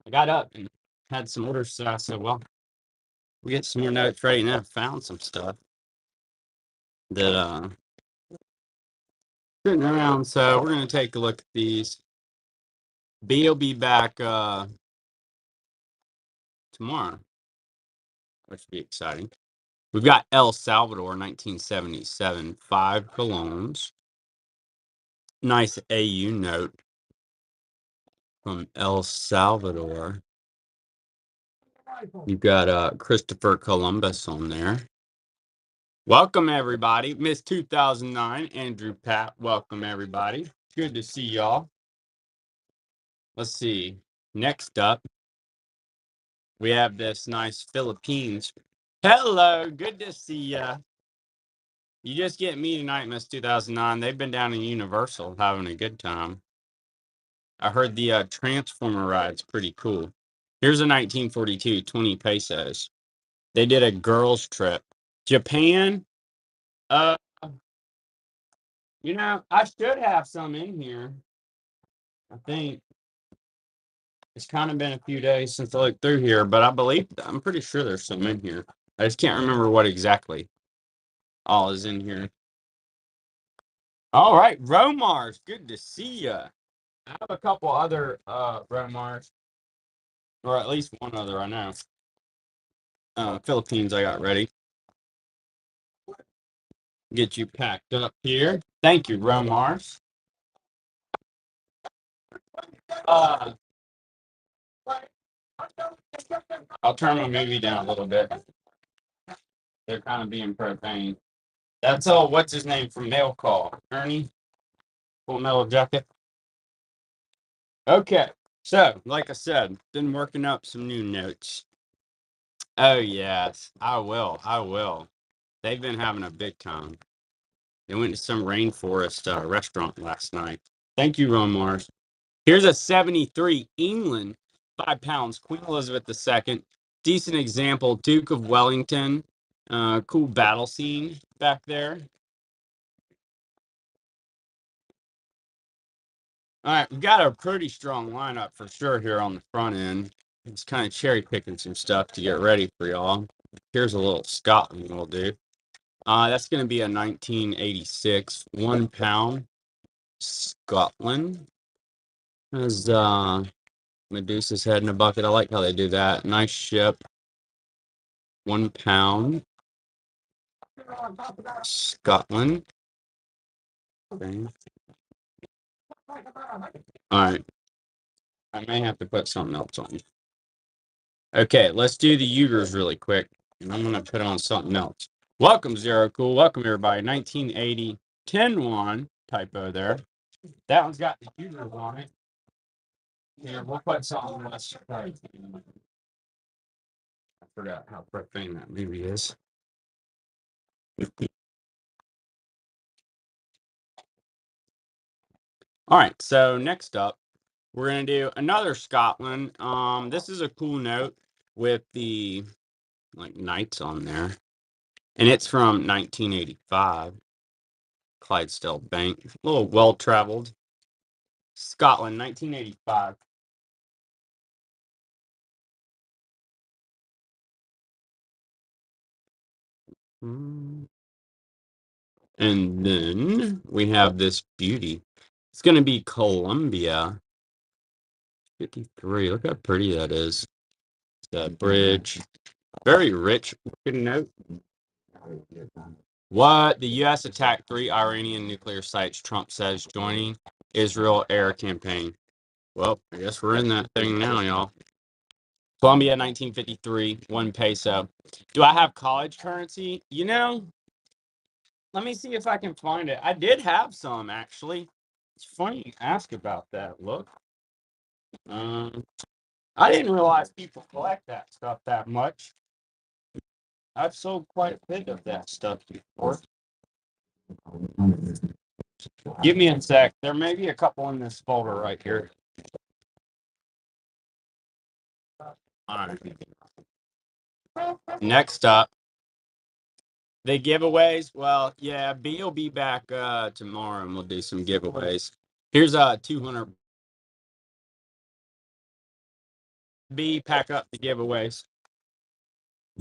I got up and had some orders, so I said, well, we get some more notes ready, and I found some stuff that sitting around. So we're gonna take a look at these. B will be back tomorrow, which will be exciting. We've got El Salvador, 1977, 5 colognes. Nice AU note from El Salvador. You've got Christopher Columbus on there. Welcome, everybody. Miss 2009, Andrew Pat. Welcome, everybody. Good to see y'all. Let's see. Next up, we have this nice Philippines. Hello, good to see ya. You just get me tonight, Miss 2009. They've been down in Universal having a good time. I heard the Transformer ride's pretty cool. Here's a 1942, 20 pesos. They did a girls' trip. Japan, uh, I should have some in here. I think it's kind of been a few days since I looked through here, but I'm pretty sure there's some in here. I just can't remember what exactly all is in here. All right, Romars, good to see ya. I have a couple other Romars, or at least one other I know. Philippines, I got ready. Get you packed up here. Thank you, Romars. Uh, I'll turn my movie down a little bit. They're kind of being profane. That's all. What's his name from Mail Call? Ernie? Full Metal Jacket. Okay. So, like I said, been working up some new notes. Oh, yes. I will. I will. They've been having a big time. They went to some rainforest restaurant last night. Thank you, Ron Mars. Here's a 73 England, 5 pounds, Queen Elizabeth II. Decent example, Duke of Wellington. Cool battle scene back there. All right, we've got a pretty strong lineup for sure here on the front end. It's kind of cherry picking some stuff to get ready for y'all. Here's a little Scotland we'll do. That's going to be a 1986 1 pound Scotland. Has Medusa's head in a bucket. I like how they do that. Nice ship. 1 pound Scotland. Okay. All right. I may have to put something else on. Okay, let's do the Uyghurs really quick. And I'm going to put on something else. Welcome, Zero Cool. Welcome, everybody. 1980 10-1 typo there. That one's got the Uyghurs on it. Here, we'll put something else. I forgot how profane that movie is. All right, so next up, we're going to do another Scotland. This is a cool note with the knights on there. And it's from 1985. Clydesdale Bank. A little well-traveled. Scotland, 1985. And then we have this beauty. It's going to be Columbia. 53. Look how pretty that is. That bridge. Very rich looking note. What? The U.S. attacked 3 Iranian nuclear sites, Trump says, joining Israel air campaign. Well, I guess we're in that thing now, y'all. Colombia, 1953, 1 peso. Do I have college currency? Let me see if I can find it. I did have some, actually. It's funny you ask about that. Look. I didn't realize people collect that stuff that much. I've sold quite a bit of that stuff before. Give me a sec. There may be a couple in this folder right here. All right. Next up, the giveaways. Well, yeah, B will be back tomorrow and we'll do some giveaways. Here's a 200 B, pack up the giveaways.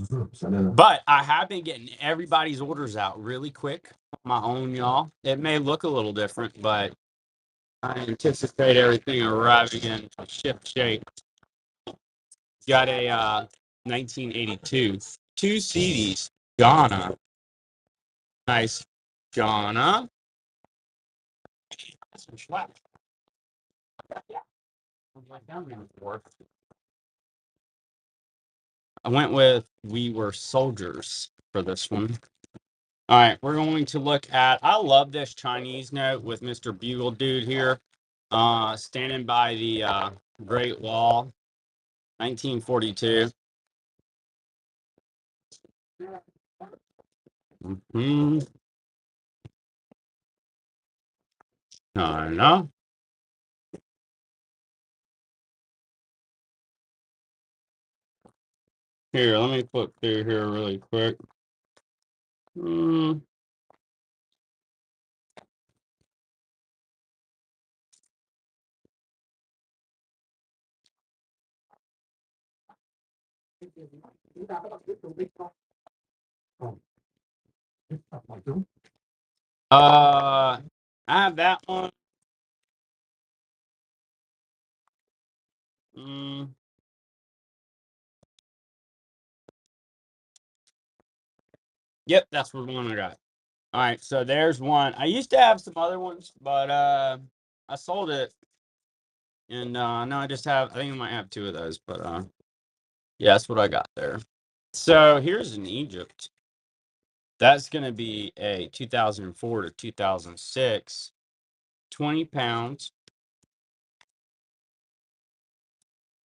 But I have been getting everybody's orders out really quick on my own, y'all. It may look a little different, but I anticipate everything arriving in ship shape. Got a 1982, two CDs, Ghana. Nice Ghana. Some schlack. I went with We Were Soldiers for this one. All right, we're going to look at, I love this Chinese note with Mr. Bugle Dude here, standing by the Great Wall, 1942. Mm-hmm. No. Here, let me flip through here really quick. Mm. I have that one. Mm. Yep, that's the one I got. All right, so there's one. I used to have some other ones, but I sold it, and no, I just have. I think I might have two of those, but yeah, that's what I got there. So here's in Egypt. That's going to be a 2004 to 2006, 20 pounds.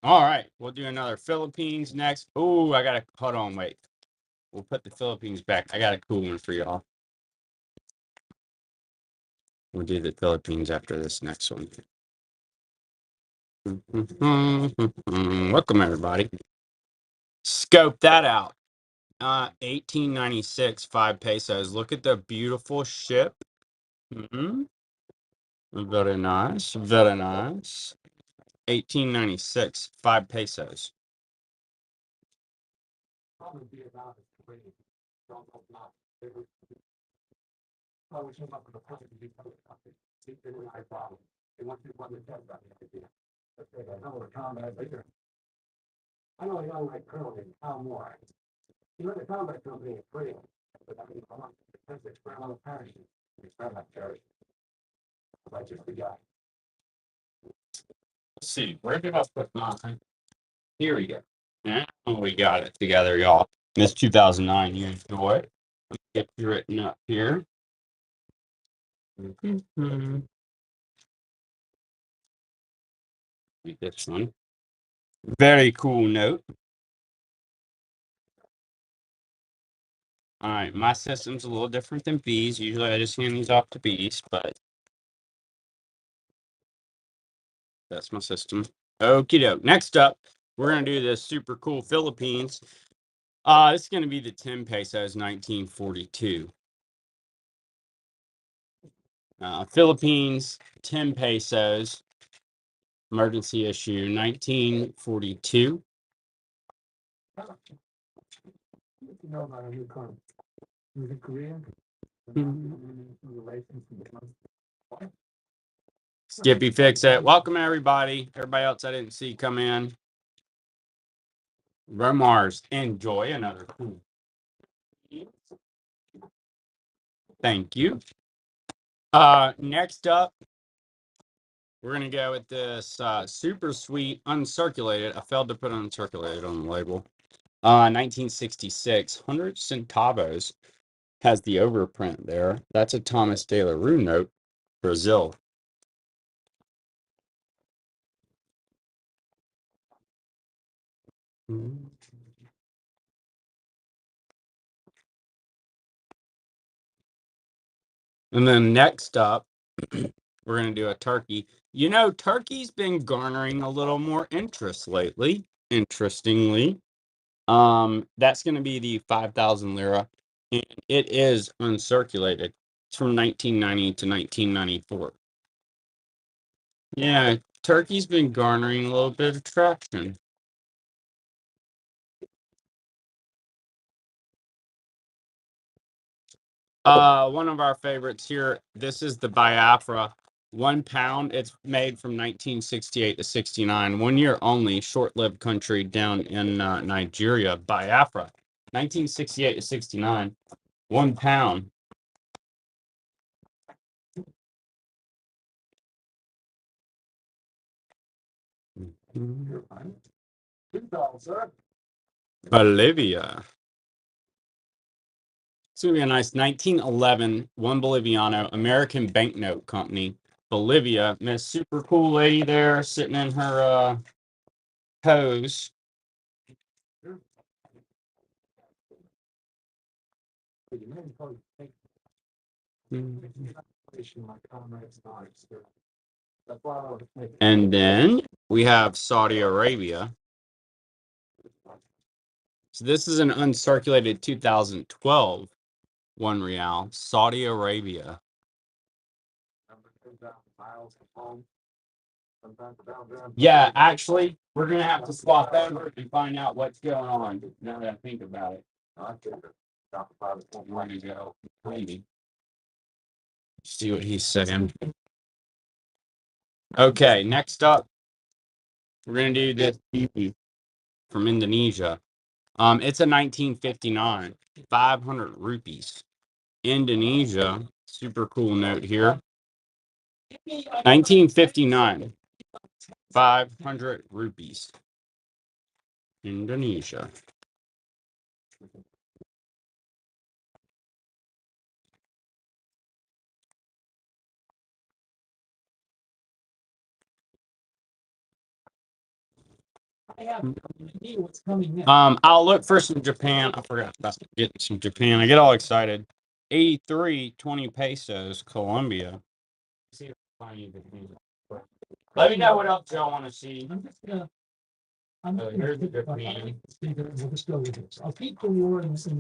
All right, we'll do another Philippines next. Oh, I got to hold on, wait. We'll put the Philippines back. I got a cool one for y'all. We'll do the Philippines after this next one. Welcome, everybody. Scope that out. 1896, 5 pesos. Look at the beautiful ship. Mm-hmm. Very nice. Very nice. 1896, 5 pesos. Let's see, where did I put mine? Here we go. Now we got it together, y'all. It's 2009. You enjoy it. Get you written up here. Mm-hmm. This one. Very cool note. All right, my system's a little different than B's. Usually I just hand these off to B's, but that's my system. Okie doke. Next up, we're going to do this super cool Philippines. This is going to be the 10 pesos, 1942. Philippines, 10 pesos, emergency issue, 1942. Skippy Fix It. Welcome, everybody. Everybody else I didn't see come in. Romars, enjoy another cool. Thank you. Next up, we're going to go with this super sweet uncirculated. I failed to put uncirculated on the label. 1966, 100 centavos has the overprint there. That's a Thomas De La Rue note, Brazil. And then next up, we're going to do a turkey. You know, turkey's been garnering a little more interest lately, interestingly. That's going to be the 5,000 lira, and it is uncirculated. It's from 1990 to 1994. Yeah, turkey's been garnering a little bit of traction. One of our favorites here. This is the Biafra. 1 pound. It's made from 1968 to 69. 1 year only. Short-lived country down in Nigeria. Biafra. 1968 to 69. 1 pound. Bolivia. It's going to be a nice 1911 one Boliviano American banknote company. Bolivia. Miss super cool lady there sitting in her pose. And then we have Saudi Arabia. So this is an uncirculated 2012 1 real. Saudi Arabia. Yeah, actually, we're gonna have to swap over and find out what's going on. Now that I think about it. Where to go? Maybe. See what he's saying. Okay, next up, we're gonna do this TV from Indonesia. It's a 1959, 500 rupees. Indonesia, super cool note here. 1959, 500 rupees. Indonesia. I'll look for some Japan. I forgot about getting some Japan. I get all excited. 83, 20 pesos, Colombia. Let me know what else y'all want to see. Here's the Japan. We'll just go with this. I'll keep the wordings in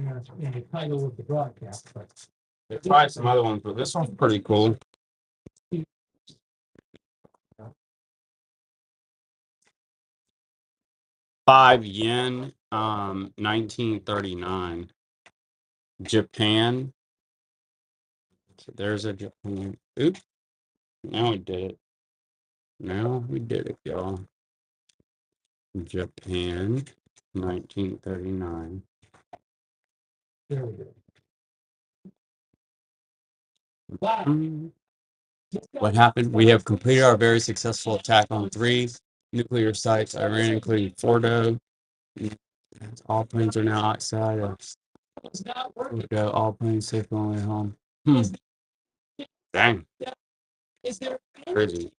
the title of the broadcast, but There's probably some other ones, but this one's pretty cool. yen, 1939. Japan. So there's a Japan. Oops. Now we did it. Now we did it, y'all. Japan, 1939. there we go. What happened? We have completed our very successful attack on 3 nuclear sites, Iran, including Fordo. All planes are now outside. We go. All planes safe on the way home. Dang. Crazy.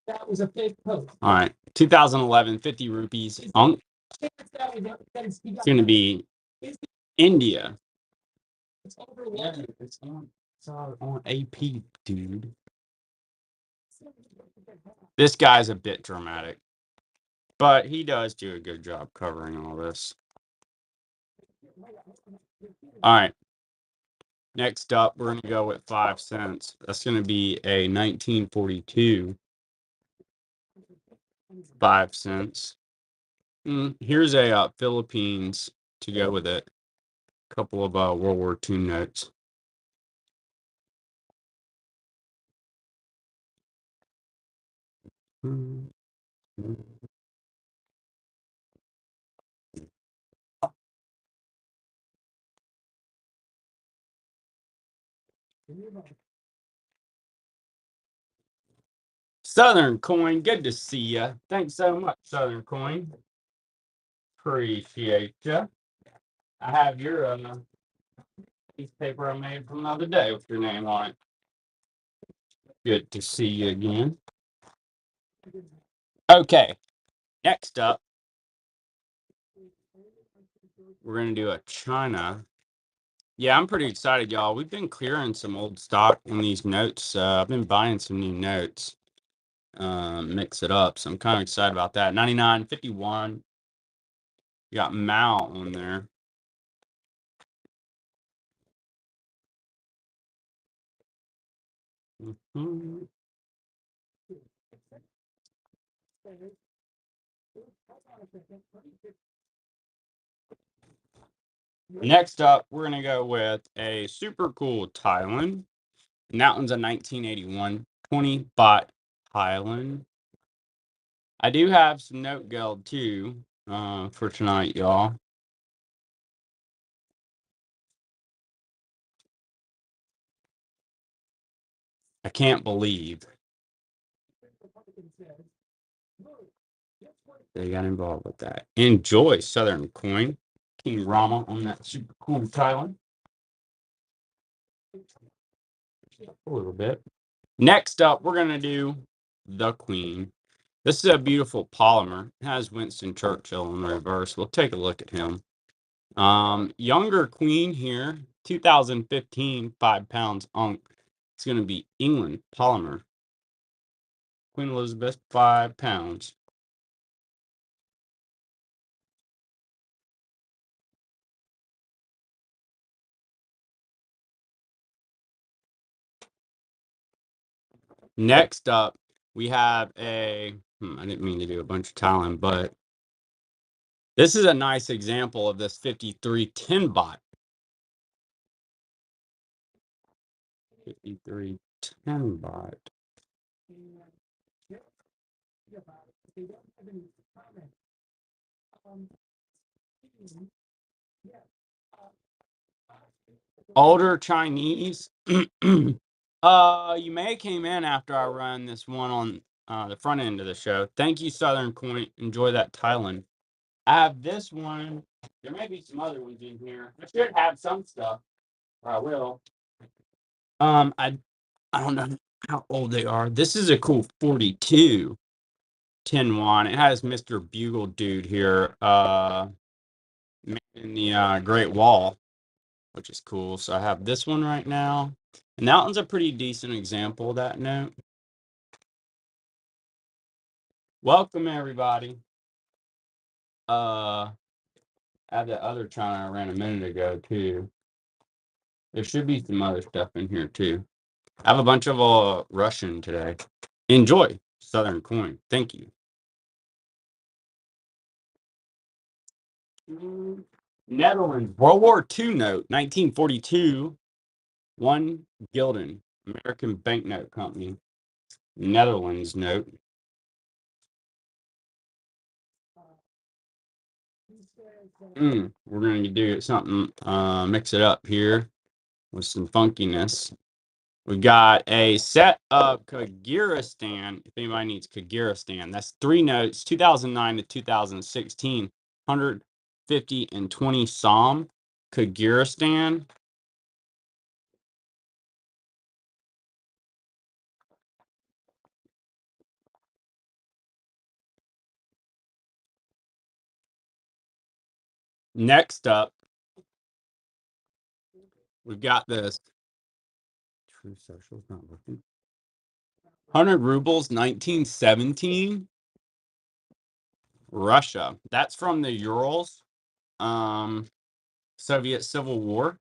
That was a fake post. All right. 2011, 50 rupees. It's going to be India. Yeah, it's on AP, dude. This guy's a bit dramatic, but he does do a good job covering all this. All right. Next up, we're going to go with 5 cents. That's going to be a 1942. 5 cents. Here's a Philippines to go with it. A couple of World War II notes. Southern Coin, good to see you. Thanks so much, Southern Coin. Appreciate you. I have your piece of paper I made from the other day with your name on it. Good to see you again. Okay, next up, we're going to do a China. Yeah, I'm pretty excited, y'all. We've been clearing some old stock in these notes. I've been buying some new notes. Mix it up. So I'm kind of excited about that. 99.51. You got Mao on there. Next up, we're going to go with a super cool Thailand. And that one's a 1981 20-bot Thailand. I do have some note geld too for tonight, y'all. I can't believe they got involved with that. Enjoy Southern Coin. King Rama on that super cool Thailand. A little bit. Next up, we're going to do the Queen. This is a beautiful polymer. It has Winston Churchill in the reverse. We'll take a look at him. Younger Queen here, 2015, 5 pounds unk. It's going to be England polymer. Queen Elizabeth, 5 pounds. Next up, we have a, I didn't mean to do a bunch of Thailand, but this is a nice example of this 5310 bot. 5310 bot. Older Chinese. You may have came in after I run this one on the front end of the show. Thank you, Southern Coin. Enjoy that Thailand. I have this one. There may be some other ones in here. I should have some stuff. Or I will. I don't know how old they are. This is a cool 42 10 won. It has Mr. Bugle Dude here. In the Great Wall, which is cool. So I have this one right now. And that one's a pretty decent example of that note. Welcome everybody. I have the other China I ran a minute ago too. There should be some other stuff in here too. I have a bunch of Russian today. Enjoy Southern Coin. Thank you. Netherlands World War II note, 1942, 1 Gulden, American Banknote Company. Netherlands note. We're going to do something, mix it up here with some funkiness. We've got a set of Kyrgyzstan. If anybody needs Kyrgyzstan, that's 3 notes, 2009 to 2016, 150 and 20 Som, Kyrgyzstan. Next up, we've got this. True Social's not working. 100 rubles, 1917. Russia. That's from the Urals. Soviet Civil War.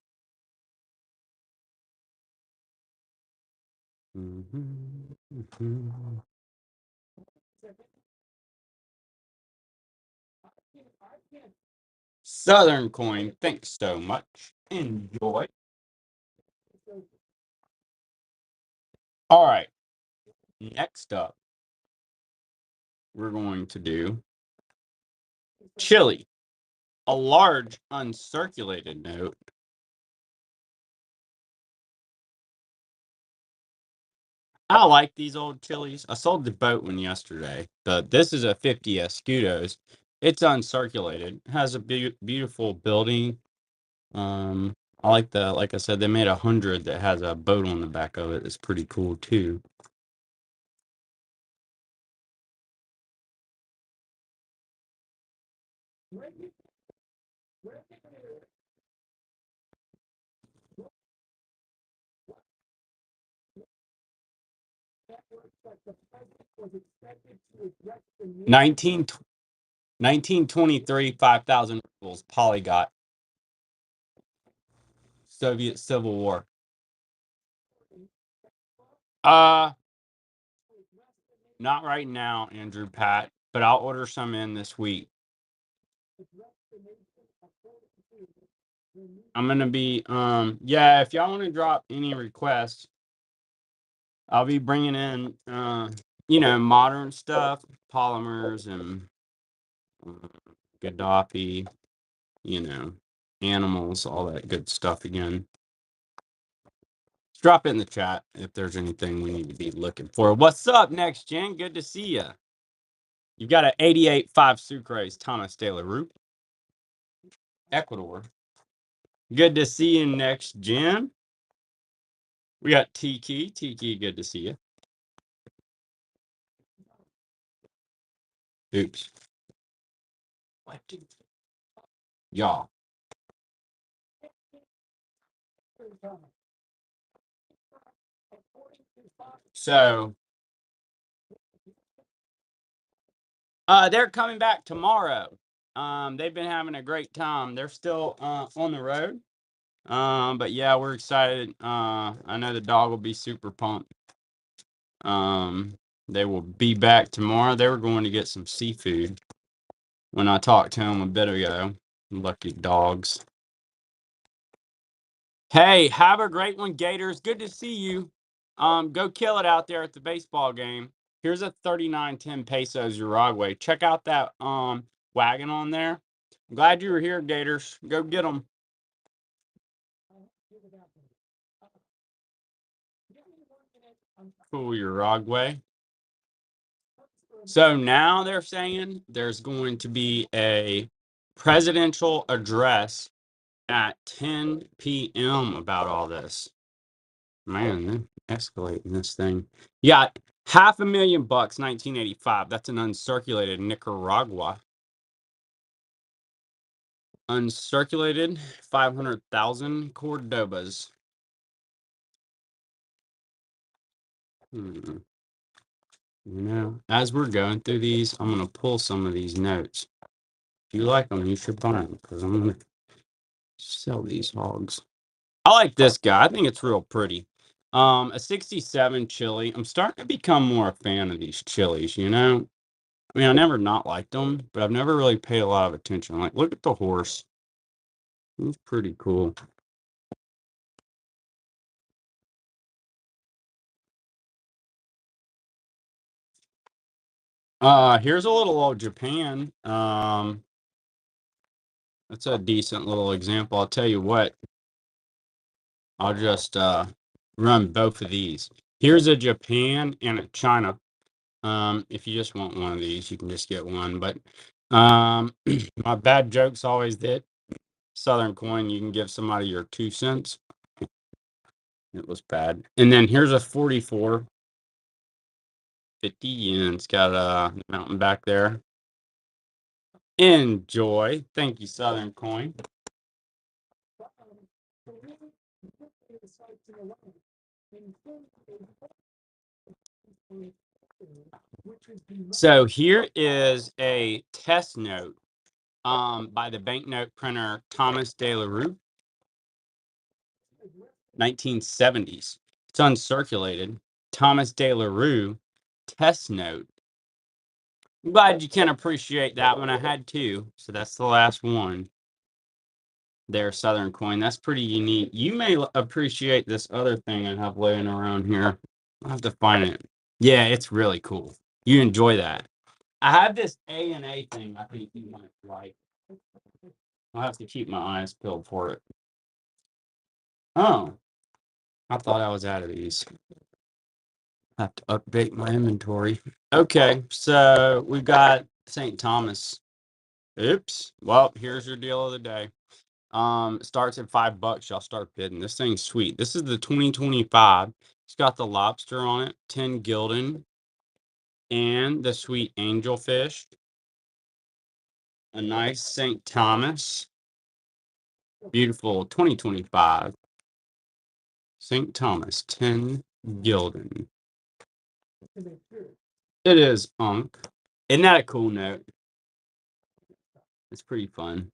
Southern Coin. Thanks so much. Enjoy. All right. Next up, we're going to do Chile, a large uncirculated note. I like these old Chiles. I sold the boat one yesterday, but this is a 50 Escudos. It's uncirculated. It has a beautiful building. I like like I said, they made 100 that has a boat on the back of it. It's pretty cool too. Nineteen 1923, 5,000 rubles, polygot. Soviet Civil War. Uh, Not right now, Andrew Pat, but I'll order some in this week. I'm gonna be yeah, if y'all want to drop any requests, I'll be bringing in modern stuff, polymers and uh, Gaddafi, you know, animals, all that good stuff again. Drop it in the chat if there's anything we need to be looking for. What's up, Next Gen? Good to see you. You've got an 88.5 Sucrase, Thomas De La Rue, Ecuador. Good to see you, Next Gen. We got Tiki. Tiki, good to see you. Oops. What? Y'all. So, they're coming back tomorrow. They've been having a great time. They're still on the road. But yeah, we're excited. I know the dog will be super pumped. They will be back tomorrow. They were going to get some seafood when I talked to them a bit ago. Lucky dogs. Hey, have a great one, Gators. Good to see you. Go kill it out there at the baseball game. Here's a 39.10 pesos Uruguay. Check out that wagon on there. I'm glad you were here, Gators. Go get them. Cool, Uruguay. So now they're saying there's going to be a presidential address at 10 p.m. about all this. Man, they're escalating this thing. You got $500,000, 1985. That's an uncirculated Nicaragua. Uncirculated, 500,000 Cordobas. As we're going through these, I'm going to pull some of these notes. If you like them, you should buy them because I'm going to sell these hogs. I like this guy. I think it's real pretty. A 67 chili. I'm starting to become more a fan of these chilies, you know? I mean, I never not liked them, but I've never really paid a lot of attention. Like, look at the horse. He's pretty cool. Here's a little old Japan. That's a decent little example. I'll tell you what. I'll just run both of these. Here's a Japan and a China. If you just want one of these, you can just get one. But my bad joke's always that Southern coin, you can give somebody your 2 cents. It was bad. And then here's a 44, 50 yen. It's got a mountain back there. Enjoy. Thank you, Southern coin. So here is a test note by the banknote printer Thomas De La Rue, 1970s. It's uncirculated. Thomas De La Rue test note. I'm glad you can appreciate that one. I had two, so that's the last one. There, Southern coin. That's pretty unique. You may appreciate this other thing I have laying around here. I'll have to find it. Yeah, it's really cool. You enjoy that. I have this A&A thing I think you might like. I'll have to keep my eyes peeled for it. Oh, I thought I was out of these. I have to update my inventory. Okay, so we've got St. Thomas. Oops. Well, here's your deal of the day. Starts at $5. Y'all start bidding. This thing's sweet. This is the 2025. It's got the lobster on it, 10 gilden, and the sweet angelfish. A nice St. Thomas. Beautiful 2025. St. Thomas, 10 gilden. It is Unk. Isn't that a cool note? It's pretty fun.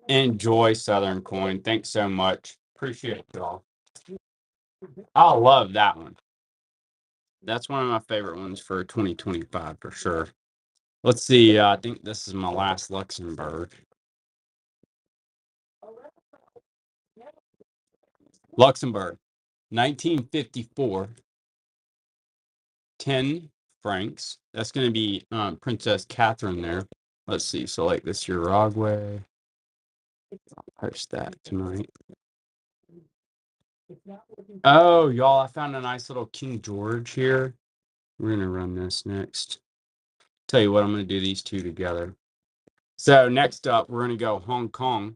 Enjoy Southern coin. Thanks so much. Appreciate y'all. I love that one. That's one of my favorite ones for 2025 for sure. Let's see. I think this is my last Luxembourg. Luxembourg, 1954, 10 francs. That's going to be Princess Catherine there. Let's see. So, like this Uruguay. Post that tonight. Oh, y'all, I found a nice little King George here. We're going to run this next. Tell you what, I'm going to do these two together. So, next up, we're going to go Hong Kong.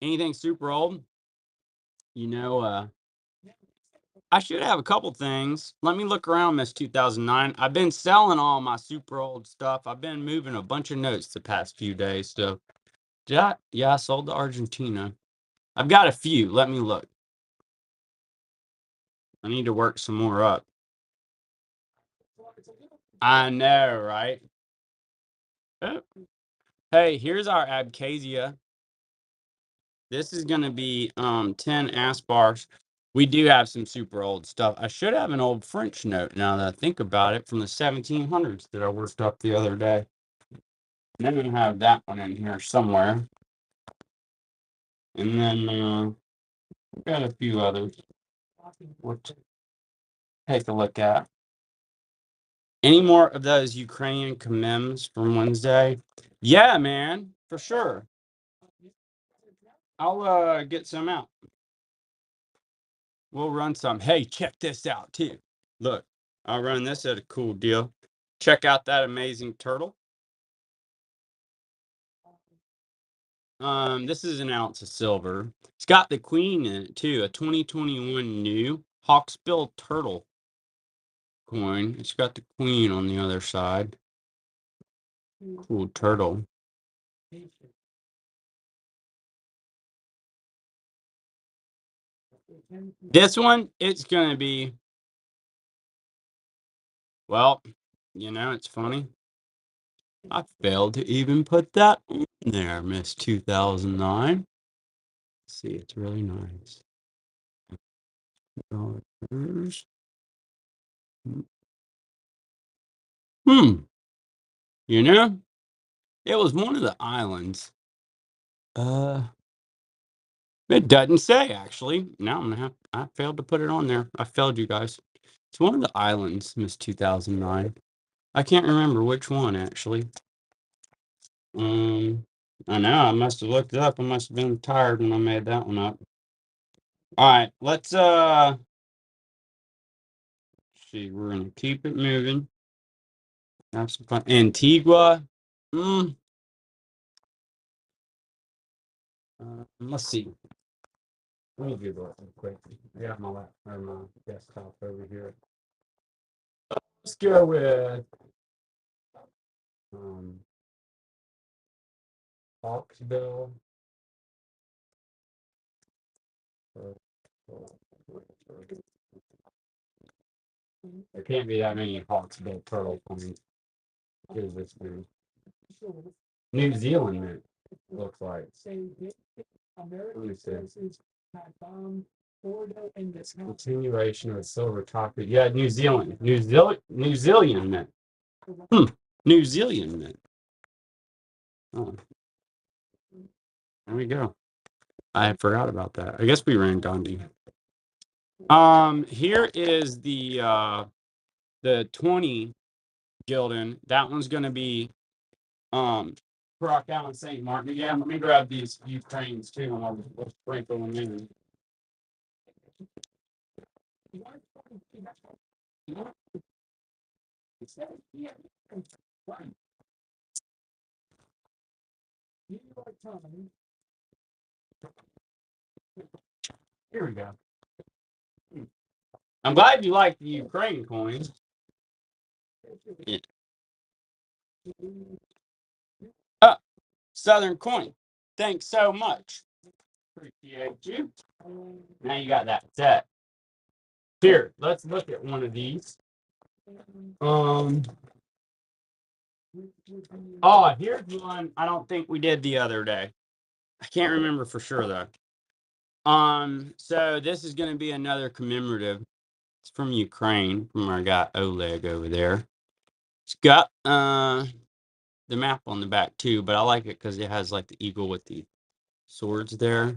Anything super old? You know, I should have a couple things. Let me look around, Miss 2009. I've been selling all my super old stuff. I've been moving a bunch of notes the past few days. So, yeah, I sold to Argentina. I've got a few. Let me look. I need to work some more up. I know, right? Oh. Hey, here's our Abkhazia. This is going to be 10 Aspars. We do have some super old stuff. I should have an old French note now that I think about it from the 1700s that I worked up the other day. And then we have that one in here somewhere. And then we've got a few others. We'll take a look at. Any more of those Ukrainian commems from Wednesday? Yeah, man, for sure. I'll get some out. We'll run some. Hey, check this out too. Look, I'll run this at a cool deal. Check out that amazing turtle. This is an ounce of silver. It's got the queen in it too, a 2021 new hawksbill turtle coin. It's got the queen on the other side. Cool turtle. This one, it's gonna be, well, it's funny. I failed to even put that on there, Miss 2009. See, it's really nice. $2. You know, it was one of the islands. It doesn't say actually. Now I'm gonna have. I failed to put it on there. I failed you guys. It's one of the islands, Miss 2009. I can't remember which one actually. Um, I know I must have looked it up. I must have been tired when I made that one up. All right, let's see. We're gonna keep it moving. Have some fun. Antigua. Mm, let's see. Let me do that real quick. I got my my desktop over here. Let's go with um, Hawksbill. There can't be that many Hawksbill turtle coins. Here's this one. New Zealand, man. Looks like. Let me see. Continuation of silver top. Yeah, New Zealand. New Zealand mint. New Zealand mint. Oh, there we go. I forgot about that. I guess we ran Gandhi. Here is the 20 Gildan. That one's gonna be Rock Island St. Martin. Yeah, let me grab these Ukraines too, and we'll sprinkle them in. Here we go. I'm glad you like the Ukraine coins. Yeah. Southern coin. Thanks so much. Appreciate you. Now you got that set. Here, let's look at one of these. Oh, here's one I don't think we did the other day. I can't remember for sure though. So this is going to be another commemorative. It's from Ukraine, from our guy Oleg over there. It's got the map on the back too, but I like it because it has like the eagle with the swords there.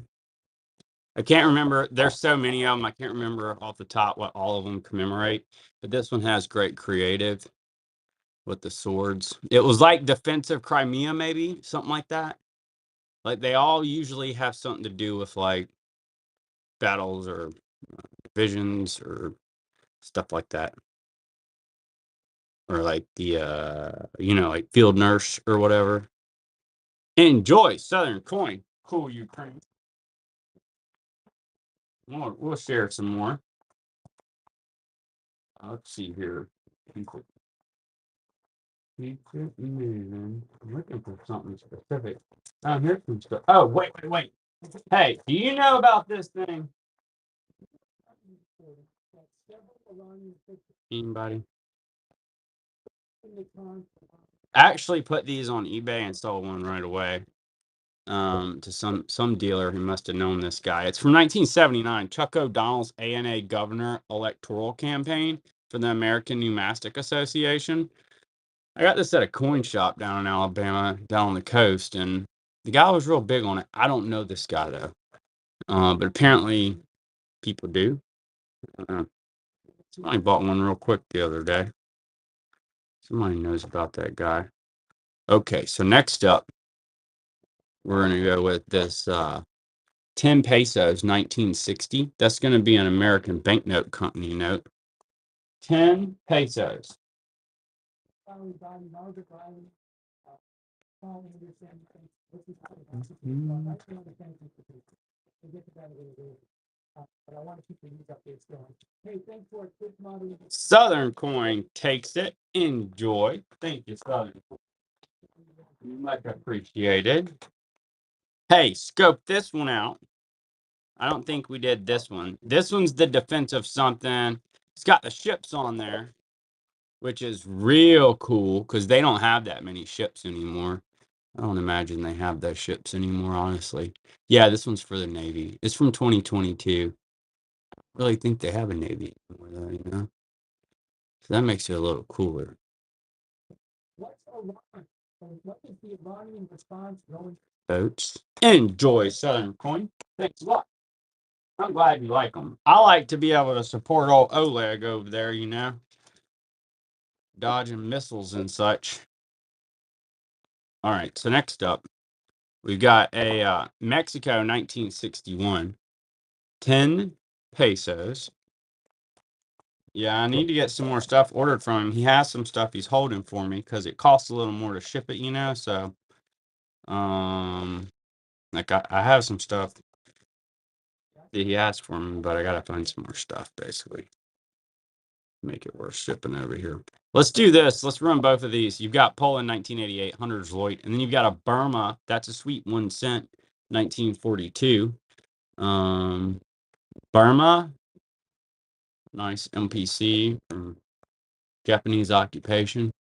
I can't remember. There's so many of them. I can't remember off the top what all of them commemorate. But this one has great creative with the swords. It was like defensive Crimea, maybe something like that. Like they all usually have something to do with like battles or visions or stuff like that, or like the like field nurse or whatever. Enjoy Southern coin. Cool, Ukraine. We'll share some more. Let's see here. Keep it moving. I'm looking for something specific. Oh, here's some stuff. Oh, wait. Hey, do you know about this thing? Anybody? I actually put these on eBay and sold one right away. To some dealer who must have known this guy. It's from 1979, Chuck O'Donnell's ANA governor electoral campaign for the American Numismatic Association. I got this at a coin shop down in Alabama, down on the coast, and the guy was real big on it. I don't know this guy though, but apparently people do. Somebody bought one real quick the other day. Somebody knows about that guy. Okay, so next up, we're gonna go with this 10 pesos, 1960. That's gonna be an American banknote company note. 10 pesos. Southern coin takes it. Enjoy. Thank you, Southern. Much appreciated. Hey, scope this one out. I don't think we did this one. This one's the defensive something. It's got the ships on there, which is real cool because they don't have that many ships anymore. I don't imagine they have those ships anymore, honestly. Yeah, this one's for the Navy. It's from 2022. I really think they have a Navy anymore, though, you know? So that makes it a little cooler. Boats. Enjoy Southern coin. Thanks a lot. I'm glad you like them. I like to be able to support old Oleg over there, you know, dodging missiles and such. All right, so next up, we've got a Mexico 1961, 10 pesos. Yeah, I need to get some more stuff ordered from him. He has some stuff he's holding for me because it costs a little more to ship it, you know. So, like I have some stuff that he asked for me, but I gotta find some more stuff basically. Make it worth shipping over here. Let's do this. Let's run both of these. You've got Poland 1988, 100 Zloit, and then you've got a Burma. That's a sweet 1 cent, 1942. Burma, nice MPC from Japanese occupation.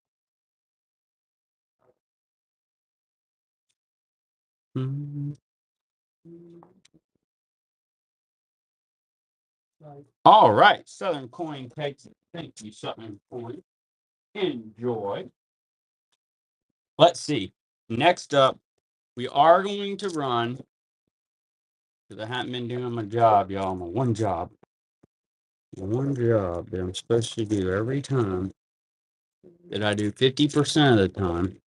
All right, Southern coin takes it. Thank you, Southern coin. Enjoy. Let's see. Next up, we are going to run because I haven't been doing my job, y'all. My one job that I'm supposed to do every time that I do 50% of the time.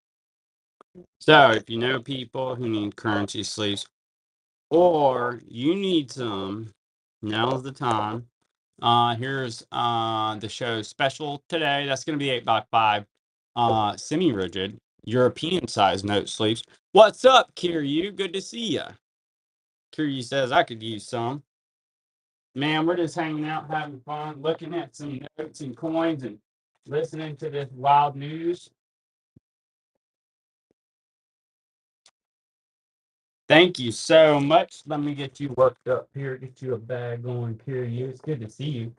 So if you know people who need currency sleeves or you need some, now's the time. Here's the show special today. That's going to be 8x5 semi-rigid European size note sleeves. What's up, Kiryu? Good to see ya. Kiryu says I could use some. Man, we're just hanging out, having fun, looking at some notes and coins and listening to this wild news. Thank you so much. Let me get you worked up here, get you a bag going, Kiryu. It's good to see you.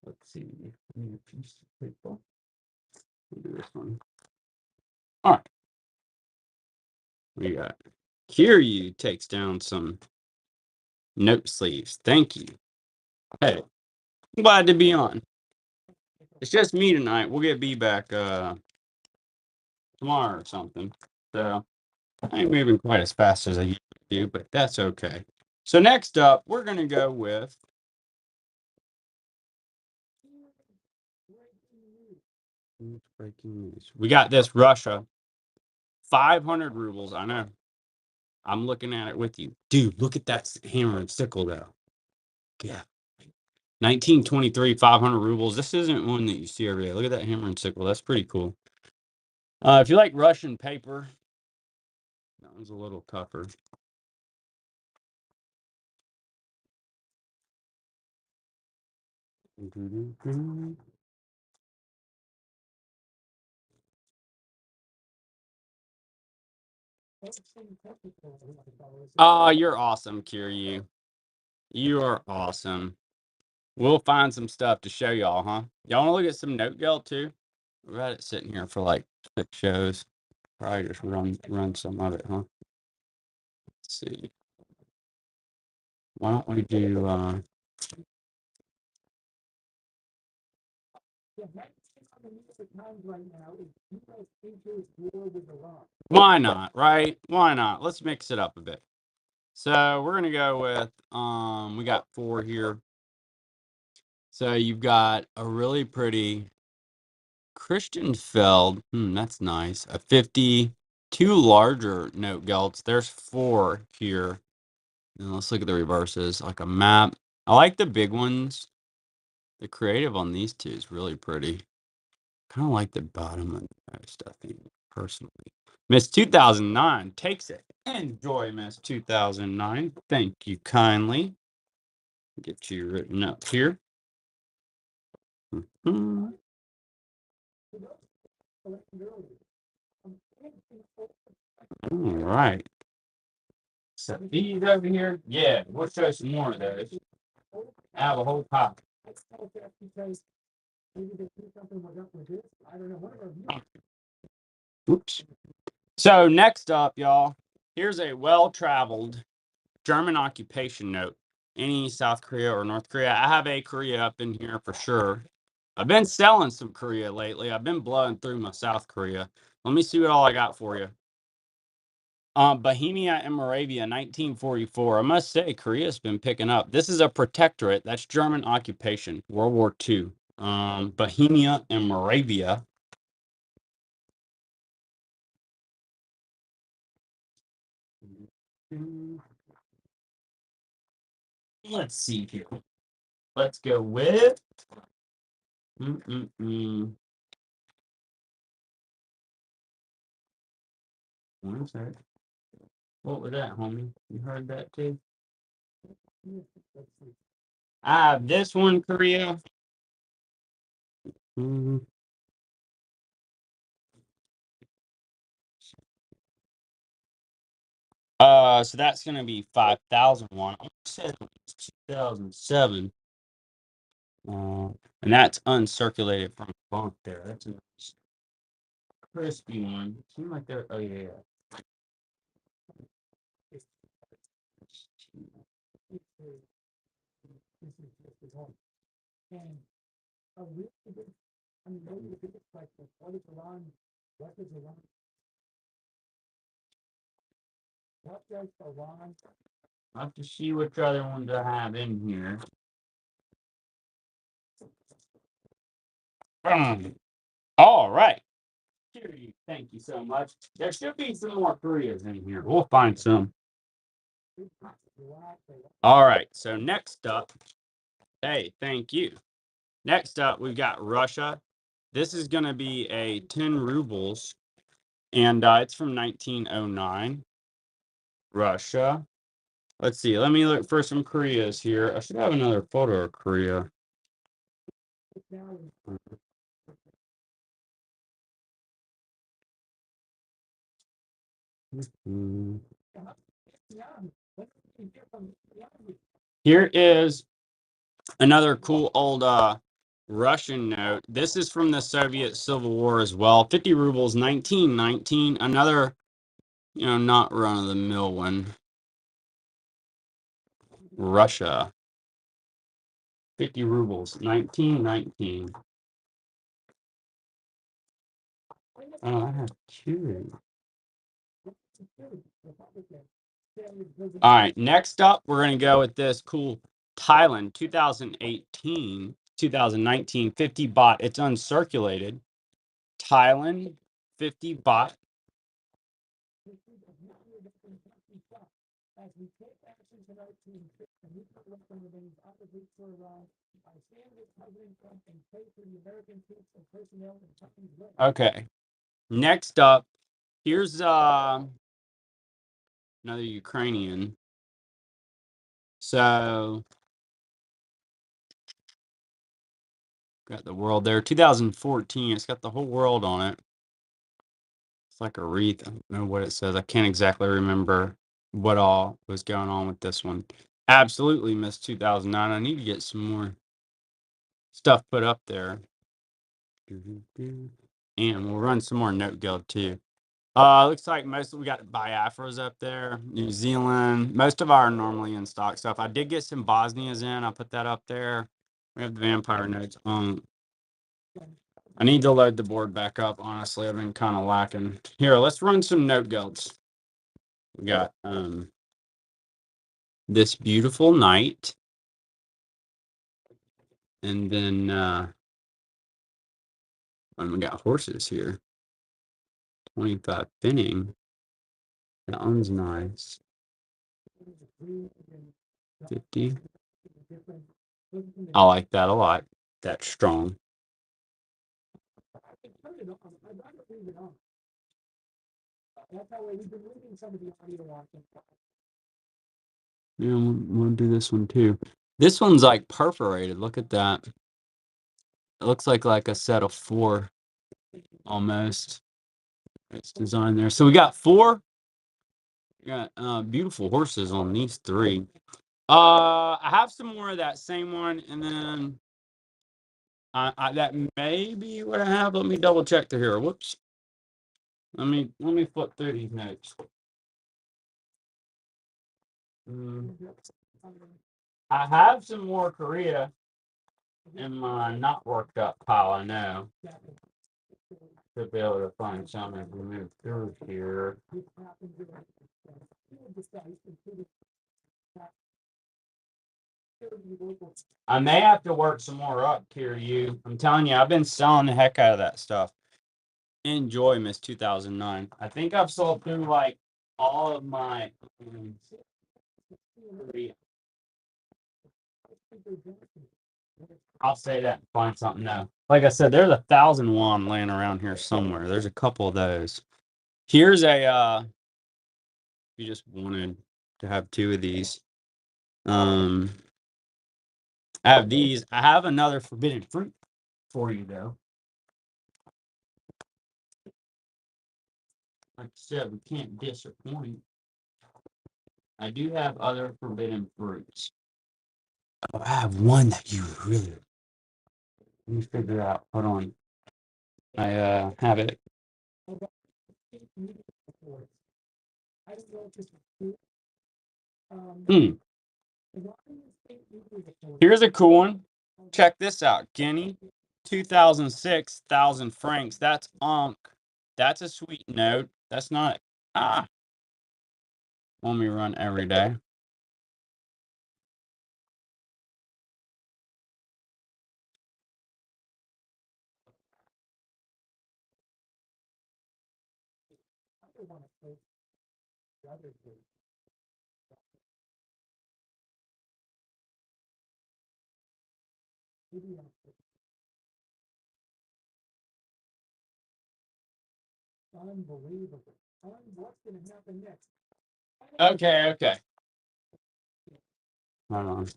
Let's see. I need a piece of paper. We'll do this one. All right. We got Kiryu takes down some note sleeves. Thank you. Hey, I'm glad to be on. It's just me tonight. We'll get B back tomorrow or something. So I ain't moving quite as fast as I used to do, but that's okay. So next up, we're gonna go with breaking news. We got this Russia, 500 rubles. I know. I'm looking at it with you, dude. Look at that hammer and sickle, though. Yeah, 1923, 500 rubles. This isn't one that you see every day. Look at that hammer and sickle. That's pretty cool. If you like Russian paper, that one's a little tougher. Oh, you're awesome, Kiryu. You are awesome. We'll find some stuff to show y'all, huh? Y'all want to look at some note gel too? We've had it sitting here for like 6 shows. Probably just run some of it, huh? Let's see. Why don't we do why not, right? Why not? Let's mix it up a bit. So we're gonna go with we got 4 here. So you've got a really pretty Christian Feld. That's nice. A 50, 2 larger note gelts. There's 4 here. And let's look at the reverses, like a map. I like the big ones. The creative on these two is really pretty. Kind of like the bottom of the post, I think, personally. Miss 2009 takes it. Enjoy, Miss 2009. Thank you kindly. Get you written up here. Mhm. All right. So these over here, yeah, we'll show some more of those. I have a whole pop. Oops. So next up, y'all, here's a well-traveled German occupation note. Any South Korea or North Korea? I have a Korea up in here for sure. I've been selling some Korea lately. I've been blowing through my South Korea. Let me see what all I got for you. Bohemia and Moravia, 1944. I must say, Korea's been picking up. This is a protectorate. That's German occupation, World War II. Bohemia and Moravia. Let's see here. Let's go with. One sec. What was that, homie? You heard that too? I have this one, Korea. Mhm. So that's gonna be 5,001. I said 2007. And that's uncirculated from bunk there. That's a nice crispy one. Seems like they're. Oh yeah, I have to see which other ones I have in here. All right. Thank you so much. There should be some more Koreas in here. We'll find some. All right. So next up, hey, thank you. Next up, we've got Russia. This is going to be a 10 rubles, and it's from 1909. Russia. Let's see. Let me look for some Koreas here. I should have another photo of Korea. Mhm. Here is another cool old Russian note. This is from the Soviet Civil War as well. 50 rubles, 1919. Another, not run of the mill one. Russia. 50 rubles, 1919. Oh, I have two. All right, next up, we're going to go with this cool Thailand 2018, 2019 50 baht. It's uncirculated. Thailand 50 baht. Okay. Next up, here's another Ukrainian. So got the world there. 2014. It's got the whole world on it. It's like a wreath. I don't know what it says. I can't exactly remember what all was going on with this one. Absolutely missed 2009. I need to get some more stuff put up there. And we'll run some more Note Guild too. Looks like we got Biafras up there, New Zealand. Most of our are normally in stock stuff. I did get some Bosnias in. I'll put that up there. We have the vampire notes. I need to load the board back up. Honestly, I've been kind of lacking. Here, let's run some Note Guilds. We got This Beautiful Night. And then we got horses here. 25 finning. That one's nice. 50. I like that a lot. That's strong. Yeah, we'll do this one too. This one's like perforated. Look at that. It looks like a set of 4 almost. It's designed there. So we got 4. We got beautiful horses on these 3. I have some more of that same one, and then that may be what I have. Let me double check to here. Whoops. Let me flip through these notes. I have some more Korea in my not worked up pile. I know. Should be able to find some as we move through here. I may have to work some more up here. I'm telling you, I've been selling the heck out of that stuff. Enjoy Miss 2009. I think I've sold through like all of my. I'll say that and find something now. Like I said, there's 1,000 won laying around here somewhere. There's a couple of those. Here's a you just wanted to have 2 of these. I have these. I have another forbidden fruit for you though. Like I said, we can't disappoint. I do have other forbidden fruits. Oh, I have one that you really. Let me figure out. Hold on. I have it. Hmm. Here's a cool one. Check this out. Guinea, 2006, 1,000 francs. That's Ankh. That's a sweet note. That's not. Let me run every day. Unbelievable. What's going to happen next? Okay. Hold on.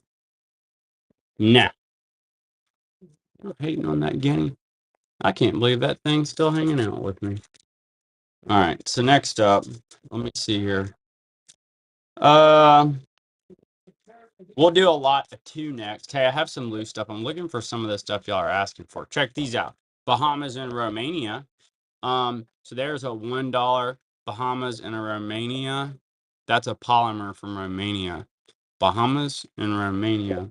Nah. I'm hating on that Guinea. I can't believe that thing's still hanging out with me. All right. So next up, let me see here. We'll do a lot of 2 next. Hey, I have some loose stuff. I'm looking for some of the stuff y'all are asking for. Check these out. Bahamas and Romania. So there's a $1 Bahamas and a Romania. That's a polymer from Romania. Bahamas and Romania.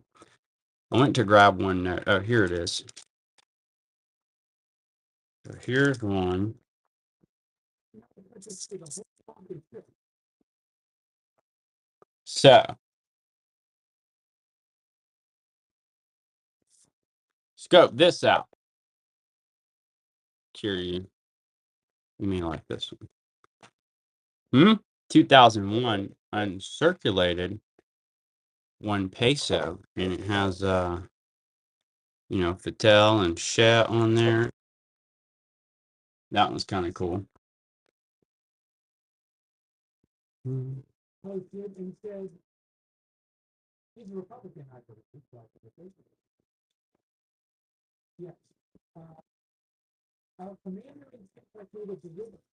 I went to grab one note. Oh, here it is. So here's one. So scope this out. Curious. You mean like this one? 2001 uncirculated 1 peso, and it has Fattel and Chet on there. That one's kind of cool. Yes. Our commander in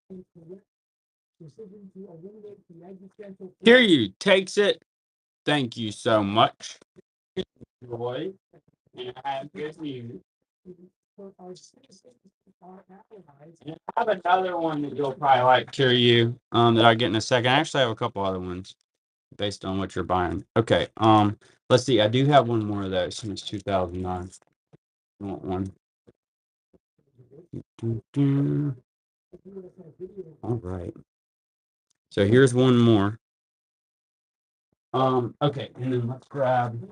chief decision to eliminate the existential. Here you takes it. Thank you so much. Enjoy and have good news. For our citizens, our allies. And I have another one that you'll probably like, Kiryu, that I get in a second. I actually have a couple other ones based on what you're buying. Okay, let's see. I do have one more of those since 2009. I want one. All right. So here's one more. Okay, and then let's grab.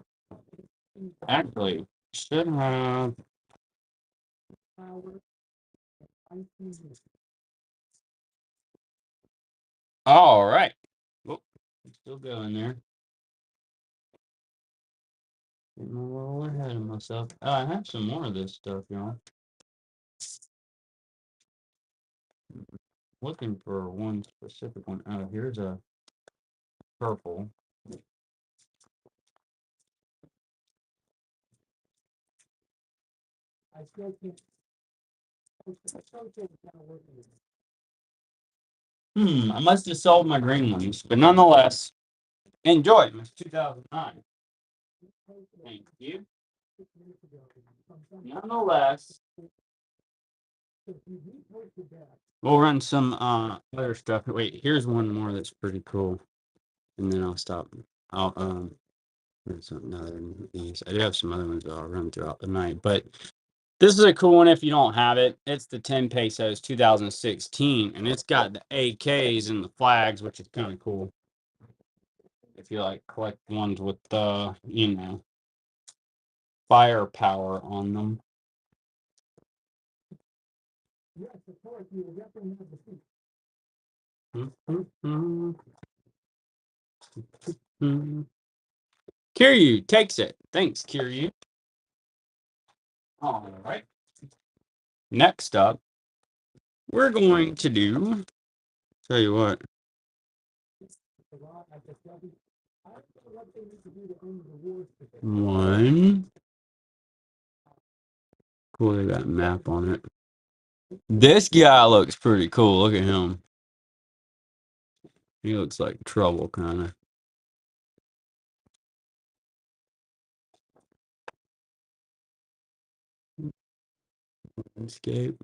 Actually, should have. All right. Oh, still going there. Getting a little ahead of myself. Oh, I have some more of this stuff, y'all. Looking for one specific one. Oh, here's a purple. I still can't. I must have sold my green ones, but nonetheless, enjoy. It's 2009. Thank you. Nonetheless, we'll run some other stuff. Wait, here's one more that's pretty cool, and then I'll stop. I'll run something other than these. I do have some other ones that I'll run throughout the night, but this is a cool one if you don't have it. It's the 10 pesos 2016, and it's got the AKs and the flags, which is kind of cool. If you like collect ones with firepower on them. Yes, of course, you will definitely have the seat. Kiryu takes it. Thanks, Kiryu. All right. Next up, we're going to do. Tell you what. One. Cool, they got a map on it. This guy looks pretty cool. Look at him. He looks like trouble, kind of. Escape.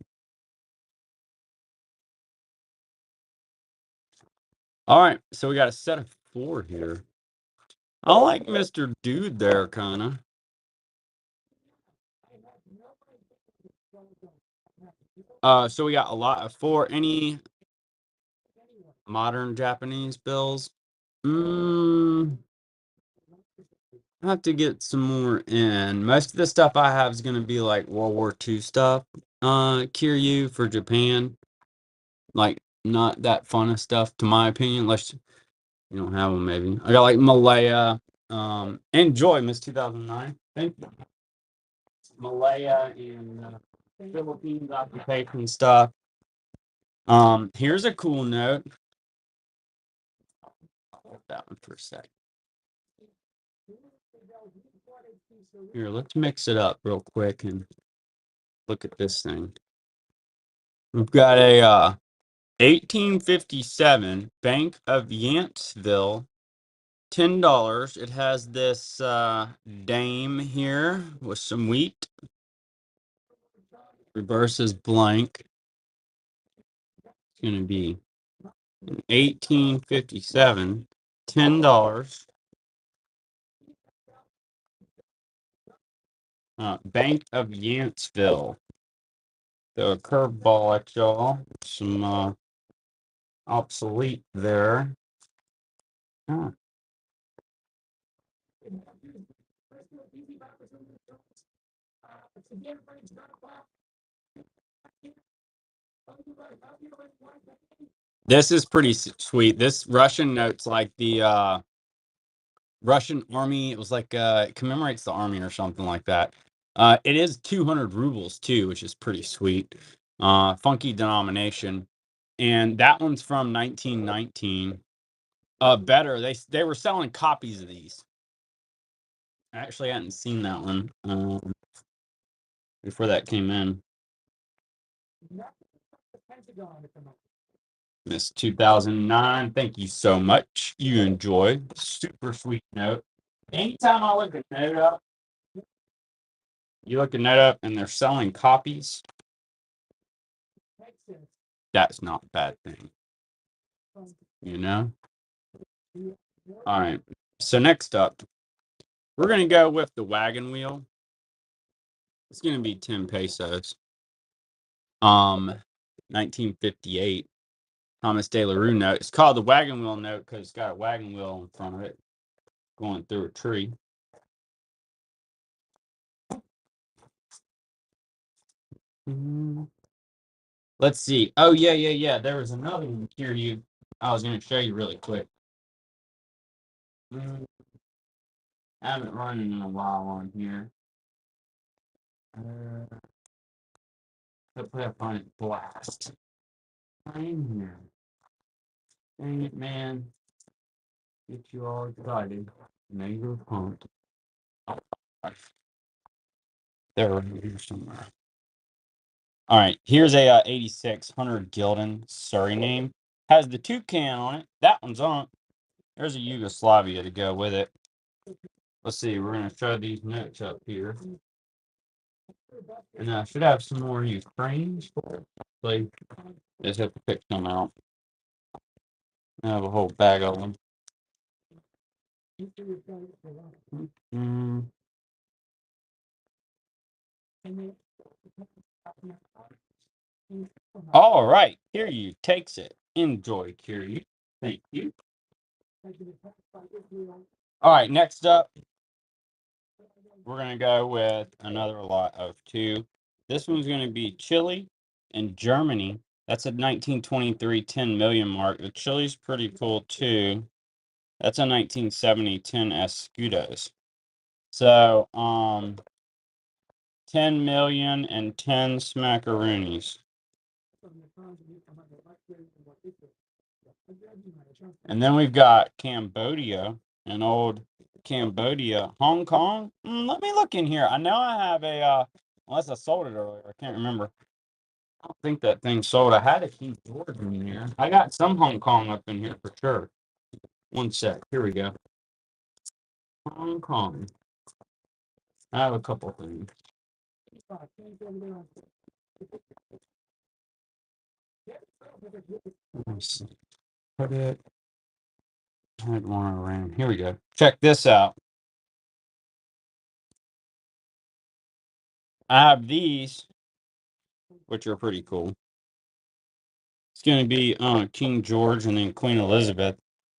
All right, so we got a set of 4 here. I like Mr. Dude there, kind of. So we got a lot of 4. Any modern Japanese bills? I have to get some more in. Most of the stuff I have is going to be like World War II stuff. Kiryu for Japan. Like, not that fun of stuff, to my opinion, unless you don't have them, maybe. I got like Malaya. Enjoy, Miss 2009. Thank you. Malaya and Philippines occupation stuff. Here's a cool note. I'll hold that one for a sec. Here, let's mix it up real quick and look at this thing. We've got a 1857 Bank of Yantsville, $10. It has this dame here with some wheat. Reverse is blank. It's going to be 1857, $10. Bank of Yancville. Throw a curveball at y'all. Some obsolete there. Huh. This is pretty sweet. This Russian note's like the Russian army. It was like it commemorates the army or something like that. It is 200 rubles too, which is pretty sweet. Funky denomination, and that one's from 1919. Better. They were selling copies of these. I actually hadn't seen that one before that came in. Miss 2009. Thank you so much. You enjoy. Super sweet note. Anytime I look a note up, you look a note up and they're selling copies. That's not a bad thing. You know? All right. So next up, we're gonna go with the wagon wheel. It's gonna be 10 pesos. 1958. Thomas De La Rue note. It's called the wagon wheel note because it's got a wagon wheel in front of it going through a tree. Let's see. Oh yeah. There was another one here. I was going to show you really quick. I haven't run in a while on here. Hopefully I find it blast. I'm here. Dang it, man. Get you all excited. Now you're pumped. They're right here somewhere. All right, here's a 86 Hunter Gilden Surrey name. Has the toucan on it. That one's on. There's a Yugoslavia to go with it. Let's see. We're going to show these notes up here. And I should have some more Ukraines. Like, just have to pick some out. I have a whole bag of them. All right, here you takes it. Enjoy, Curie. Thank you. All right, next up, we're gonna go with another lot of two. This one's gonna be Chile and Germany. That's a 1923 10 million mark. The Chile's pretty cool too. That's a 1970 10 escudos. So 10 million and 10 smackaroonies. And then we've got Cambodia, an old Cambodia, Hong Kong. Let me look in here. I know I have a, unless I sold it earlier. I can't remember. I don't think that thing sold. I had a King George in here. I got some Hong Kong up in here for sure. One sec. Here we go. Hong Kong. I have a couple things. Let me see. Put it. I had one around. Here we go. Check this out. I have these, which are pretty cool. It's going to be King George and then Queen Elizabeth.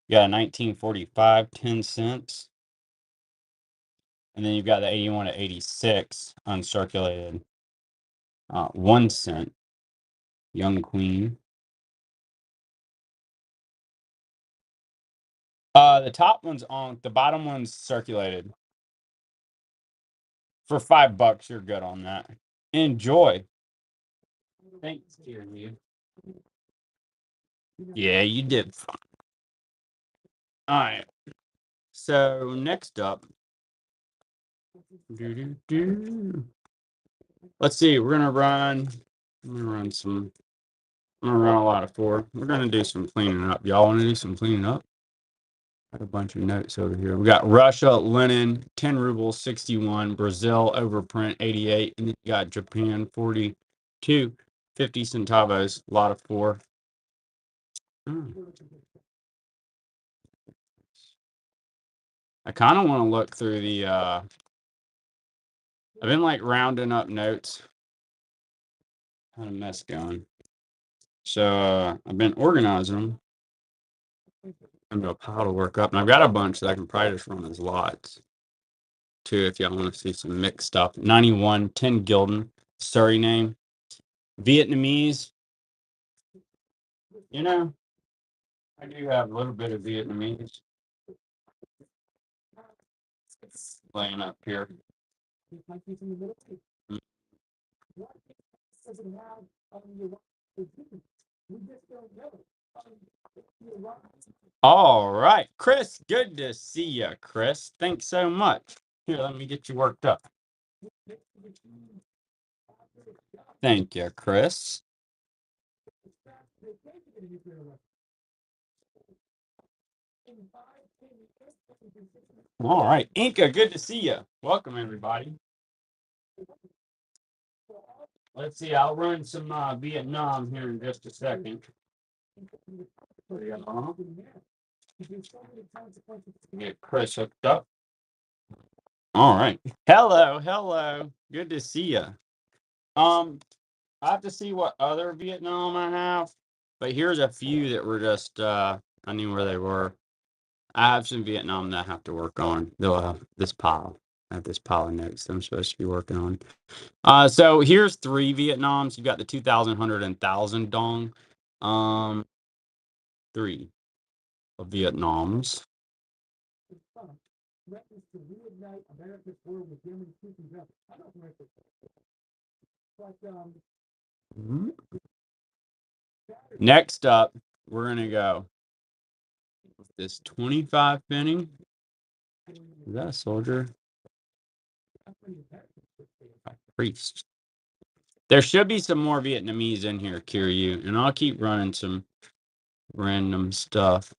You got a 1945, 10 cents. And then you've got the 81 to 86 uncirculated, 1 cent. Young Queen. The top one's on, the bottom one's circulated. For $5, you're good on that. Enjoy. Thanks, dear you. Yeah, you did fine. All right. So next up, let's see. We're gonna run. I'm gonna run some. I'm gonna run a lot of four. We're gonna do some cleaning up. Y'all want to do some cleaning up? Got a bunch of notes over here. We got Russia, Lenin, 10 rubles, 61. Brazil, overprint, 88. And then you got Japan, 42. 50 centavos. A lot of four. I kind of want to look through the I've been like rounding up notes. Had a mess going. So I've been organizing them into a pile to work up. And I've got a bunch that I can probably just run as lots too if y'all want to see some mixed stuff. 91, 10 Gildan, Surrey name. Vietnamese. You know, I do have a little bit of Vietnamese laying up here. All right, Chris, good to see you, Chris. Thanks so much. Here, let me get you worked up. Thank you, Chris. All right, Inca, good to see you. Welcome, everybody. Let's see, I'll run some Vietnam here in just a second. Get Chris hooked up. All right. Hello, hello. Good to see you. I have to see what other Vietnam I have, but here's a few that were just I knew where they were. I have some Vietnam that I have to work on. They'll have this pile. I have this pile of notes that I'm supposed to be working on. So here's 3 Vietnams. You've got the 2000, 100, and 1000 dong. 3 of Vietnams. Mhm. Next up, we're gonna go with this 25 penny. Is that a soldier? A priest. There should be some more Vietnamese in here, Kiryu, and I'll keep running some random stuff.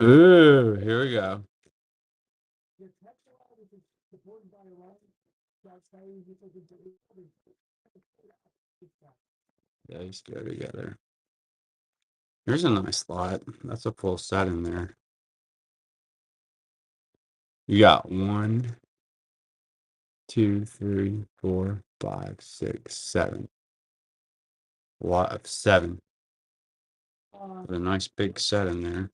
Ooh, here we go. Those go together. Here's a nice lot. That's a full set in there. You got 1, 2, 3, 4, 5, 6, 7. A lot of 7. With a nice big set in there.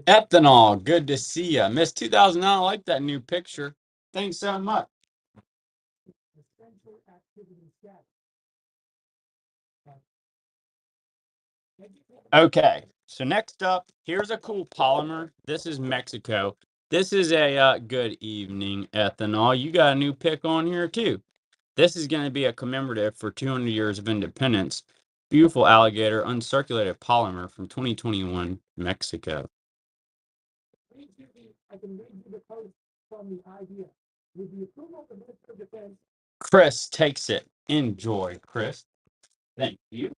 Ethanol, good to see ya. Miss 2009, I like that new picture. Thanks so much. Okay, so next up, here's a cool polymer. This is Mexico. This is a good evening ethanol. You got a new pick on here too. This is going to be a commemorative for 200 years of independence. Beautiful alligator uncirculated polymer from 2021 Mexico. Chris takes it. Enjoy, Chris. Thank you.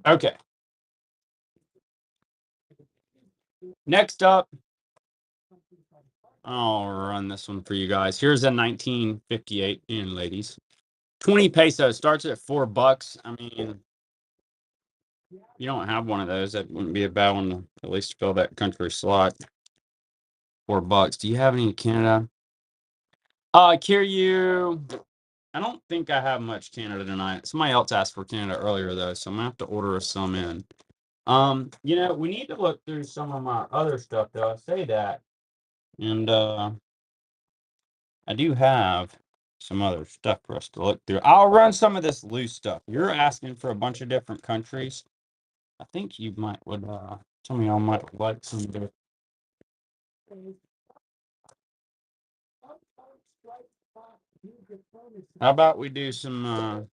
Okay. Next up, I'll run this one for you guys. Here's a 1958 in ladies. 20 pesos starts at $4. I mean, you don't have one of those. That wouldn't be a bad one to at least fill that country slot. $4. Do you have any in Canada? Kiryu, I don't think I have much Canada tonight. Somebody else asked for Canada earlier though, so I'm gonna have to order some in. We need to look through some of my other stuff though. I say that. And I do have some other stuff for us to look through. I'll run some of this loose stuff. You're asking for a bunch of different countries. I think you would some of y'all might like some of the. How about we do some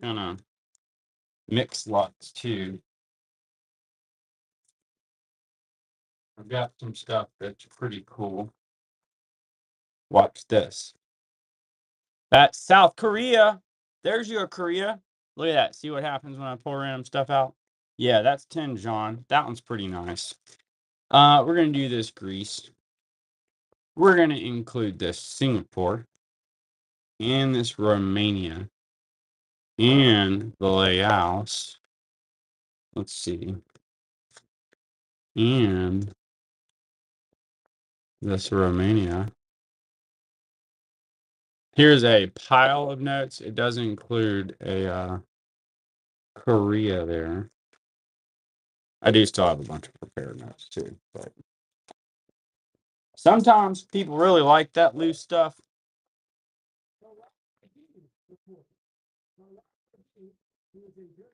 kind of mixed lots too? I've got some stuff that's pretty cool. Watch this. That's South Korea. There's your Korea. Look at that. See what happens when I pull random stuff out? Yeah, that's 10 John. That one's pretty nice. We're gonna do this Greece. We're gonna include this Singapore and this Romania. and the layouts. Let's see. And this Romania. Here's a pile of notes. It does include a Korea there. I do still have a bunch of prepared notes too, but sometimes people really like that loose stuff.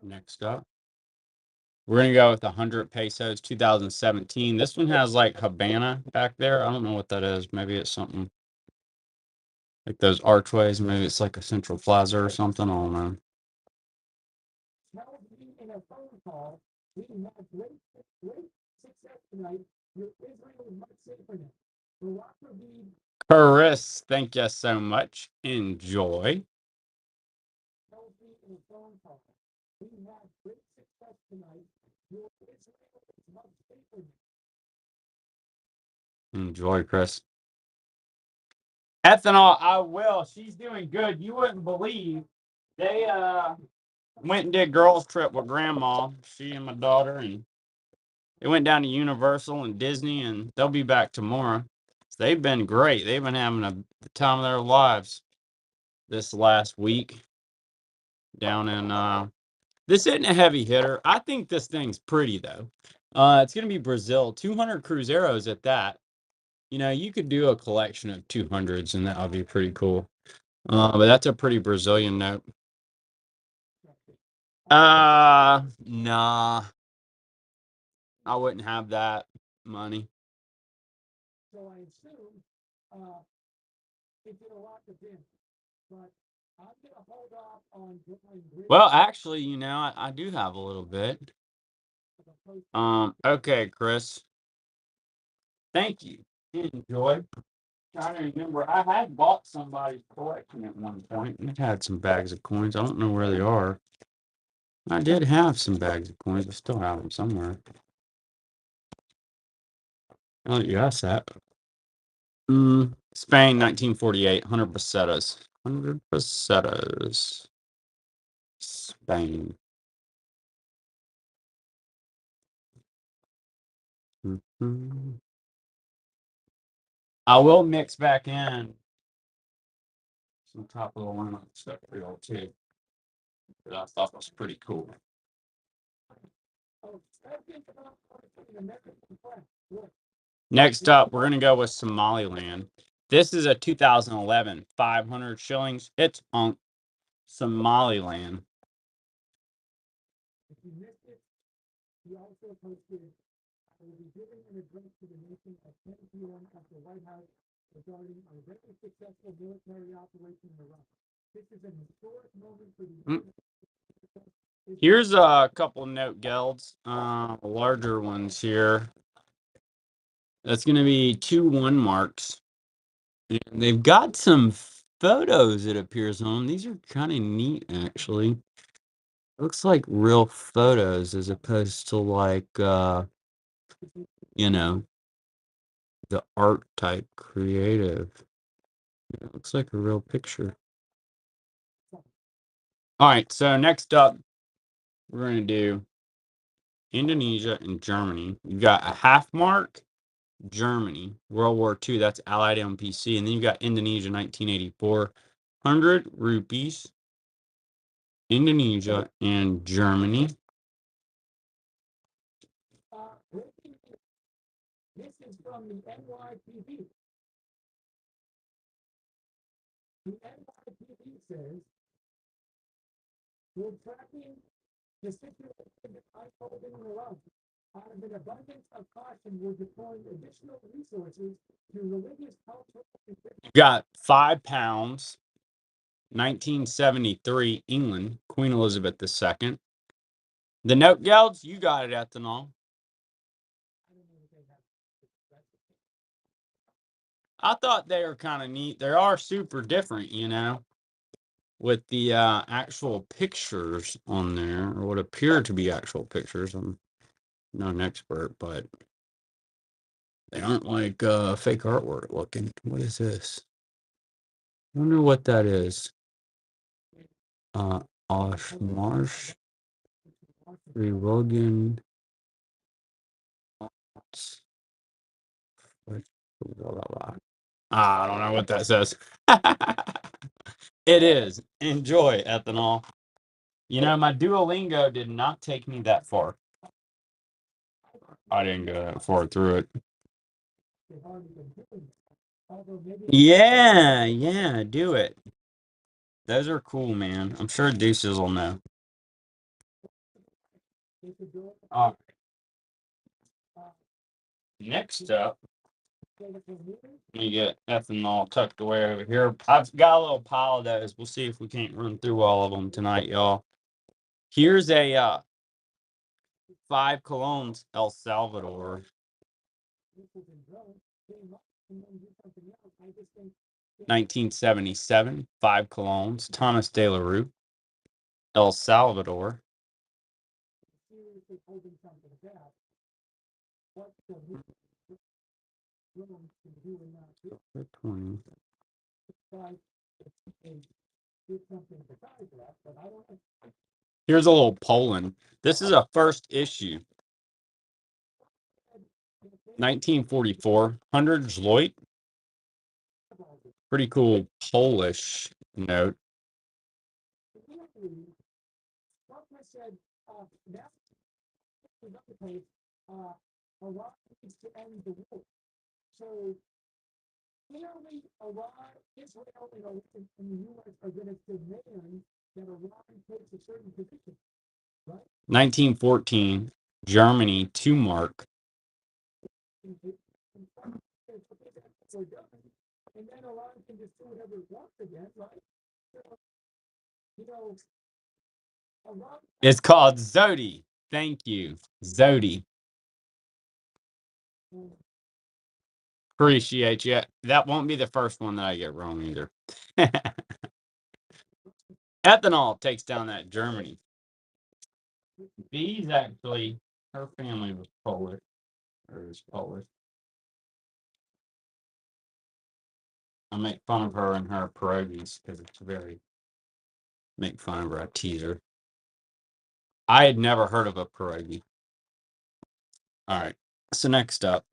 Next up, we're gonna go with 100 pesos, 2017. This one has like Habana back there. I don't know what that is. Maybe it's something like those archways. Maybe it's like a central plaza or something. I don't know. In a phone call, we had great success tonight. Your Israel is much safer now. Barack Rabin Chris, thank you so much. Enjoy. tells me in a phone call, we had great success tonight. Your Israel is much safer now. Enjoy, Chris. Ethanol, I will. She's doing good. You wouldn't believe they went and did girls trip with grandma, she and my daughter, and they went down to Universal and Disney, and they'll be back tomorrow. So they've been great. They've been having the time of their lives this last week down in this isn't a heavy hitter. I think this thing's pretty though. It's gonna be Brazil, 200 Cruzeiros at that. You know, you could do a collection of 200s and that would be pretty cool. But that's a pretty Brazilian note. Nah, I wouldn't have that money. So I assume it did a lot to them. But I'm going to hold off on going Well, actually, you know, I do have a little bit. Okay, Chris. Thank you. Enjoy. Trying to remember, I had bought somebody's collection at one point. It had some bags of coins. I don't know where they are. I did have some bags of coins. I still have them somewhere. I'll let you ask that. Spain, 1948, 100 pesetas. 100 pesetas. Spain. Mhm. I will mix back in some top of the line stuff for y'all too. That I thought was pretty cool. Next up, we're gonna go with Somaliland. This is a 2011 500 shillings. It's on Somaliland. If you missed it, he also posted, I will be giving an address to the nation at 10 p.m. at the White House regarding a very successful military operation in Iraq. This is an historic moment for the Here's a couple note gelds, larger ones here. That's going to be 2 1 marks. And they've got some photos, it appears on them. These are kind of neat, actually. Looks like real photos as opposed to like, you know, the art type creative. It looks like a real picture. All right, so next up, we're going to do Indonesia and Germany. You got a half mark. Germany, World War II, that's Allied MPC. And then you got Indonesia, 1984, 100 rupees, Indonesia and Germany. This is from the NYPD. The NYPD says, we're tracking the situation unfolding in Iran. Out of an abundance of caution, we're deploying additional resources to religious, cultural, You got £5, 1973, England, Queen Elizabeth II. The note gelds, you got it, Ethanol. I thought they were kind of neat. They are super different, you know, with the actual pictures on there, or what appear to be actual pictures. I'm not an expert, but they aren't like fake artwork looking. What is this? I wonder what that is. Marsh, Rewogan. I don't know what that says. It is. Enjoy ethanol. You know, my Duolingo did not take me that far. I didn't go that far through it. Yeah, yeah, do it. Those are cool, man. I'm sure Deuces will know. Uh, Next up, we get ethanol tucked away over here. I've got a little pile of those. We'll see if we can't run through all of them tonight, y'all. Here's a 5 colognes El Salvador. 1977, 5 colognes. Thomas de la Rue, El Salvador. 20. Here's a little Poland. This is a first issue. 1944, 100 Zloit. Pretty cool Polish note. Right? 1914, Germany, 2 mark. It's called Zodi. Thank you, Zodi. Appreciate you. That won't be the first one that I get wrong either. Ethanol takes down that Germany. B's actually, her family was Polish, or is Polish. I make fun of her and her pierogies because it's very, make fun of her, I tease her. I had never heard of a pierogi. All right, so next up.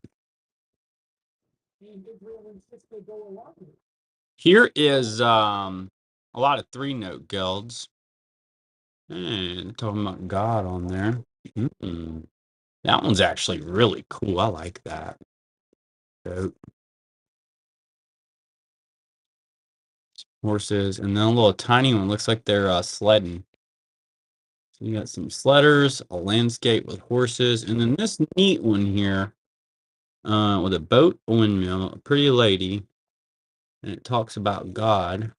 Here is a lot of 3-note guilds. And talking about God on there. That one's actually really cool. I like that. Goat. Horses, and then a little tiny one. Looks like they're sledding. So you got some sledders, a landscape with horses, and then this neat one here with a boat, a windmill, a pretty lady, and it talks about God.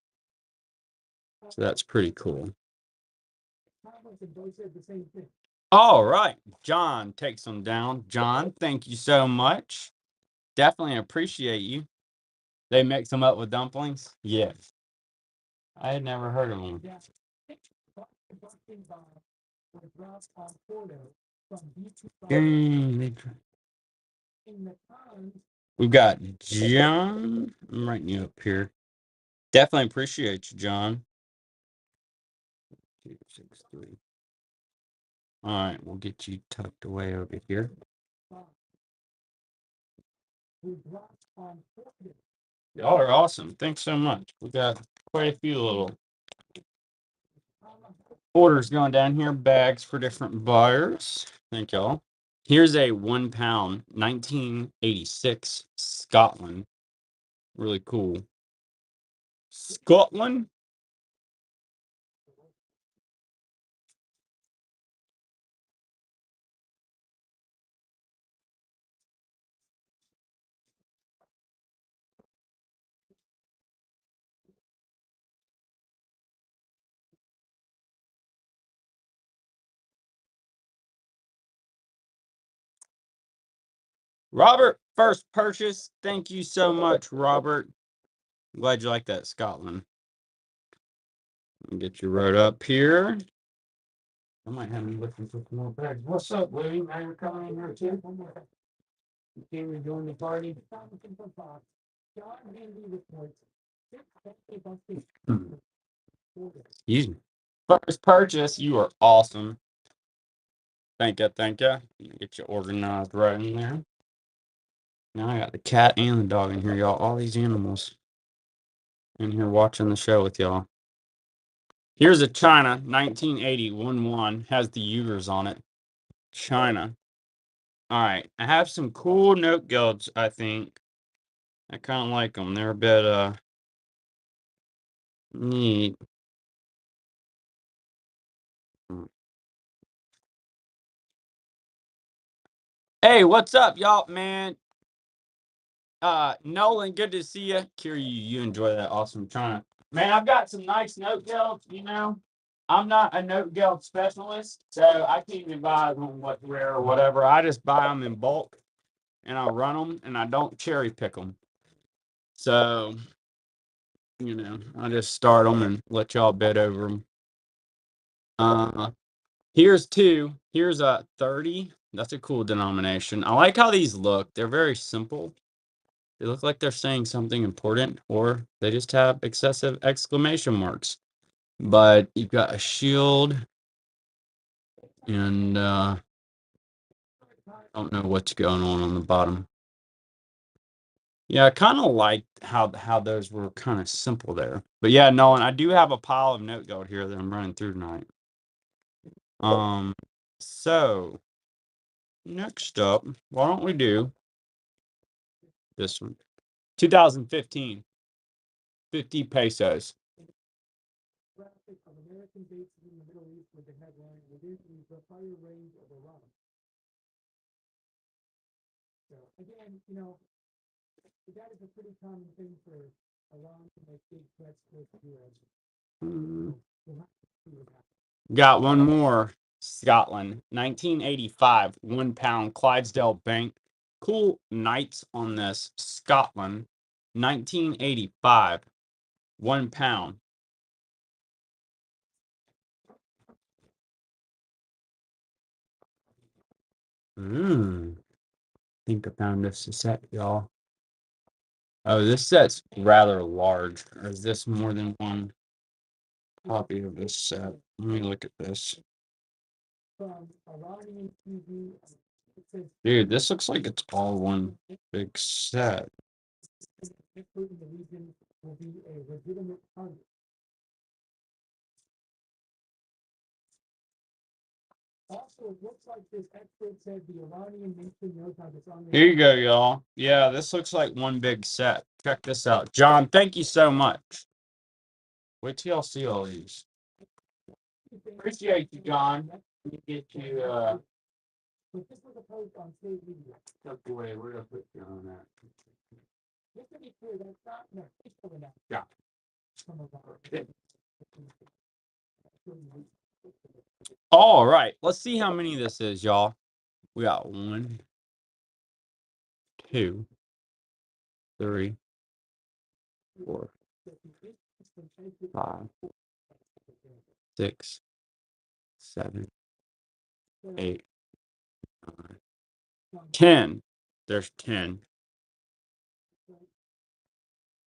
So that's pretty cool. All right, John takes them down. John, thank you so much. Definitely appreciate you. They mix them up with dumplings? Yes. I had never heard of them. Dang, we've got John. I'm writing you up here. Definitely appreciate you, John. 263. All right, we'll get you tucked away over here. Y'all are awesome. Thanks so much. We got quite a few little orders going down here. Bags for different buyers. Thank y'all. Here's a 1 pound, 1986 Scotland. Really cool. Scotland. Robert, first purchase. Thank you so much, Robert. I'm glad you like that Scotland. Get you right up here. I might have you looking for some more bags. What's up, Louie? Now you're coming in here too? You came to join the party? Excuse me. First purchase, you are awesome. Thank you, thank you. Get you organized right in there. Now I got the cat and the dog in here, y'all. All these animals in here watching the show with y'all. Here's a China 1980 1-1 has the Uyghurs on it. China. All right, I have some cool note guilds. I think I kind of like them. They're a bit neat. Hey, what's up, y'all, man? Nolan, good to see you. Kira, you enjoy that awesome China. Man, I've got some nice note guilds, you know. I'm not a note guild specialist, so I can't advise on what's rare or whatever. I just buy them in bulk and I run them and I don't cherry pick them. So, you know, I just start them and let y'all bid over them. Here's two. Here's a 30. That's a cool denomination. I like how these look. They're very simple. They look like they're saying something important, or they just have excessive exclamation marks. But you've got a shield, and I don't know what's going on the bottom. Yeah, I kind of liked how those were kind of simple there. But yeah, no, and I do have a pile of note gold here that I'm running through tonight. So next up, why don't we do this one? 2015, 50 pesos. Graphic of American bases in the Middle East with the headline within the fire range of Iran. So again, you know, that is a pretty common thing for Iran to make big threats towards the US. We'll have to see what happens. Got one more. Scotland, 1985, £1 Clydesdale Bank. Cool knights on this. Scotland, 1985, £1. Think I found this set, y'all. Oh, this set's rather large. Or is this more than one copy of this set? Let me look at this. From Iranian TV, it says Dude, this looks like it's all one big set. expert in the region will be a legitimate target. Also, it looks like this expert said the Iranian nation knows how to disarm. Here you go, y'all. Yeah, this looks like one big set. Check this out. John, thank you so much. Wait till y'all see all these. Appreciate you, John. Let me get you, But this was a post on state media. tuck away. Where did I put you on that? Just to be clear, that's not an official announcement. Yeah. From Iran. All right. Let's see how many this is, y'all. We got 1, 2, 3, 4, 5, 6, 7, 8, 9, 10. There's 10.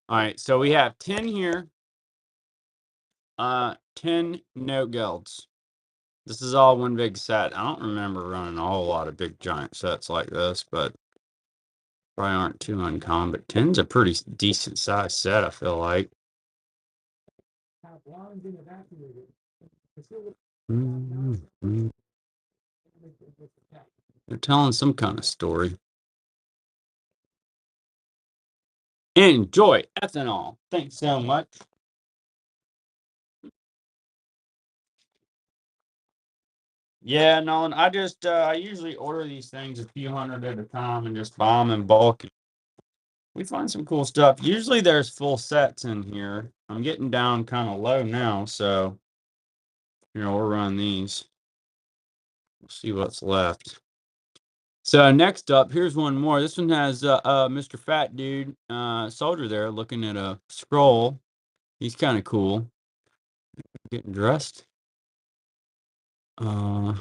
All right, so we have 10 here. 10 no guilds. This is all one big set. I don't remember running a whole lot of big giant sets like this, but probably aren't too uncommon. But 10's a pretty decent size set, I feel like. They're telling some kind of story. Enjoy ethanol. Thanks so much. Yeah, no, I just I usually order these things a few hundred at a time and just buy them in bulk. We find some cool stuff. Usually there's full sets in here. I'm getting down kind of low now, so we'll run these. We'll see what's left. So next up, here's one more. This one has Mr. Fat Dude, soldier there looking at a scroll. He's kind of cool. Getting dressed. 100.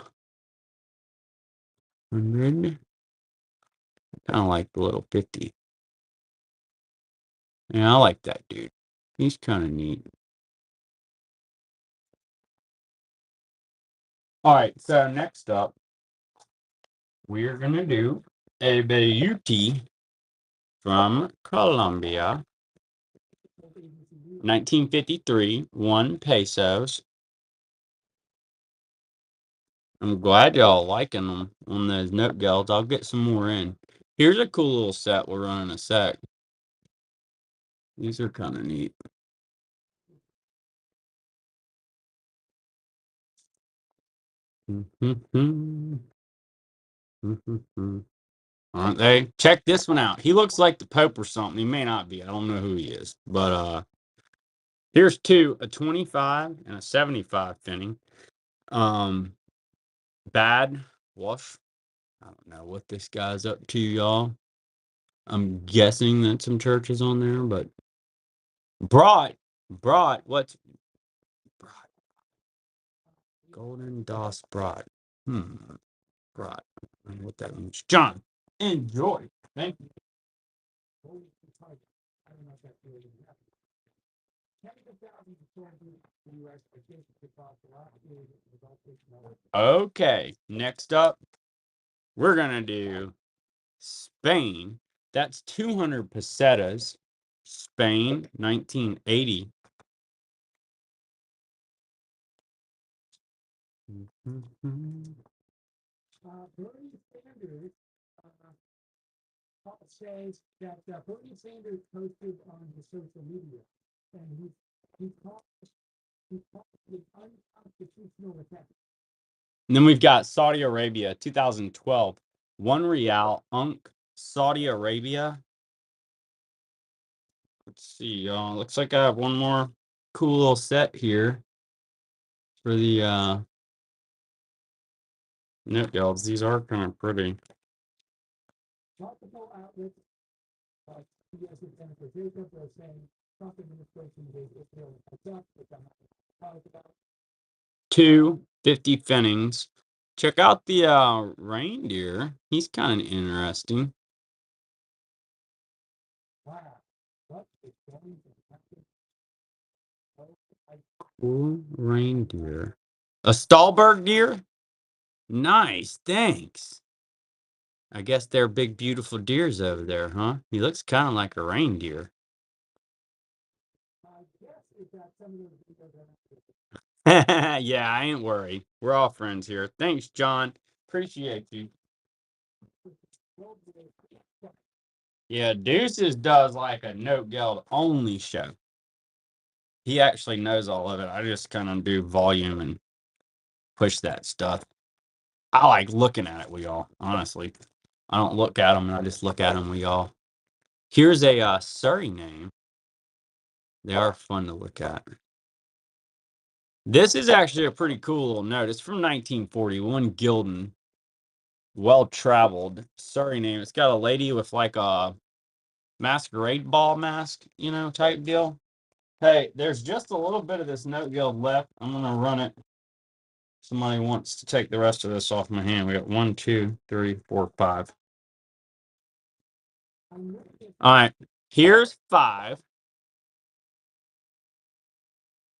Kind of like the little 50. Yeah, I like that dude. He's kind of neat. All right, so next up, we're going to do a beauty from Colombia, 1953, 1 pesos. I'm glad y'all liking them on those note gels. I'll get some more in. Here's a cool little set we'll run in a sec. These are kind of neat. Aren't they? Check this one out. He looks like the Pope or something. He may not be. I don't know who he is. But here's two, a 25 and a 75 finning. Bad wash. I don't know what this guy's up to, y'all. I'm guessing that some churches on there, but what's brought? Golden DOS brought. Brought. I don't know what that means. John, enjoy. Thank you. Okay, next up, we're gonna do Spain. That's 200 pesetas. Spain, 1980. Bernie Sanders says that Bernie Sanders posted on his social media, and he called it unconstitutional attack. And then we've got Saudi Arabia, 2012. 1 real, Saudi Arabia. Let's see, y'all. Looks like I have one more cool little set here for the note gels. These are kind of pretty. Multiple outlets, CBS and Jennifer Jacobs are saying Trump administration gave Israel a heads up, which I'm not positive about. 250 finnings. Check out the reindeer. He's kind of interesting. Wow, what is going to happen? Cool reindeer. A Stahlberg deer? Nice, thanks. I guess they're big, beautiful deers over there, huh? He looks kind of like a reindeer. Yeah, I ain't worried. We're all friends here. Thanks, John. Appreciate you. Yeah, Deuces does like a note geld only show. He actually knows all of it. I just kind of do volume and push that stuff. I like looking at it with y'all, honestly. I don't look at them, I just look at them with y'all. Here's a Surrey name. They are fun to look at. This is actually a pretty cool little note. It's from 1941, Gildan. Well-traveled Surrey name. It's got a lady with like a masquerade ball mask, type deal. Hey, there's just a little bit of this note geld left. I'm gonna run it. Somebody wants to take the rest of this off my hand. We got 1, 2, 3, 4, 5. All right, here's 5.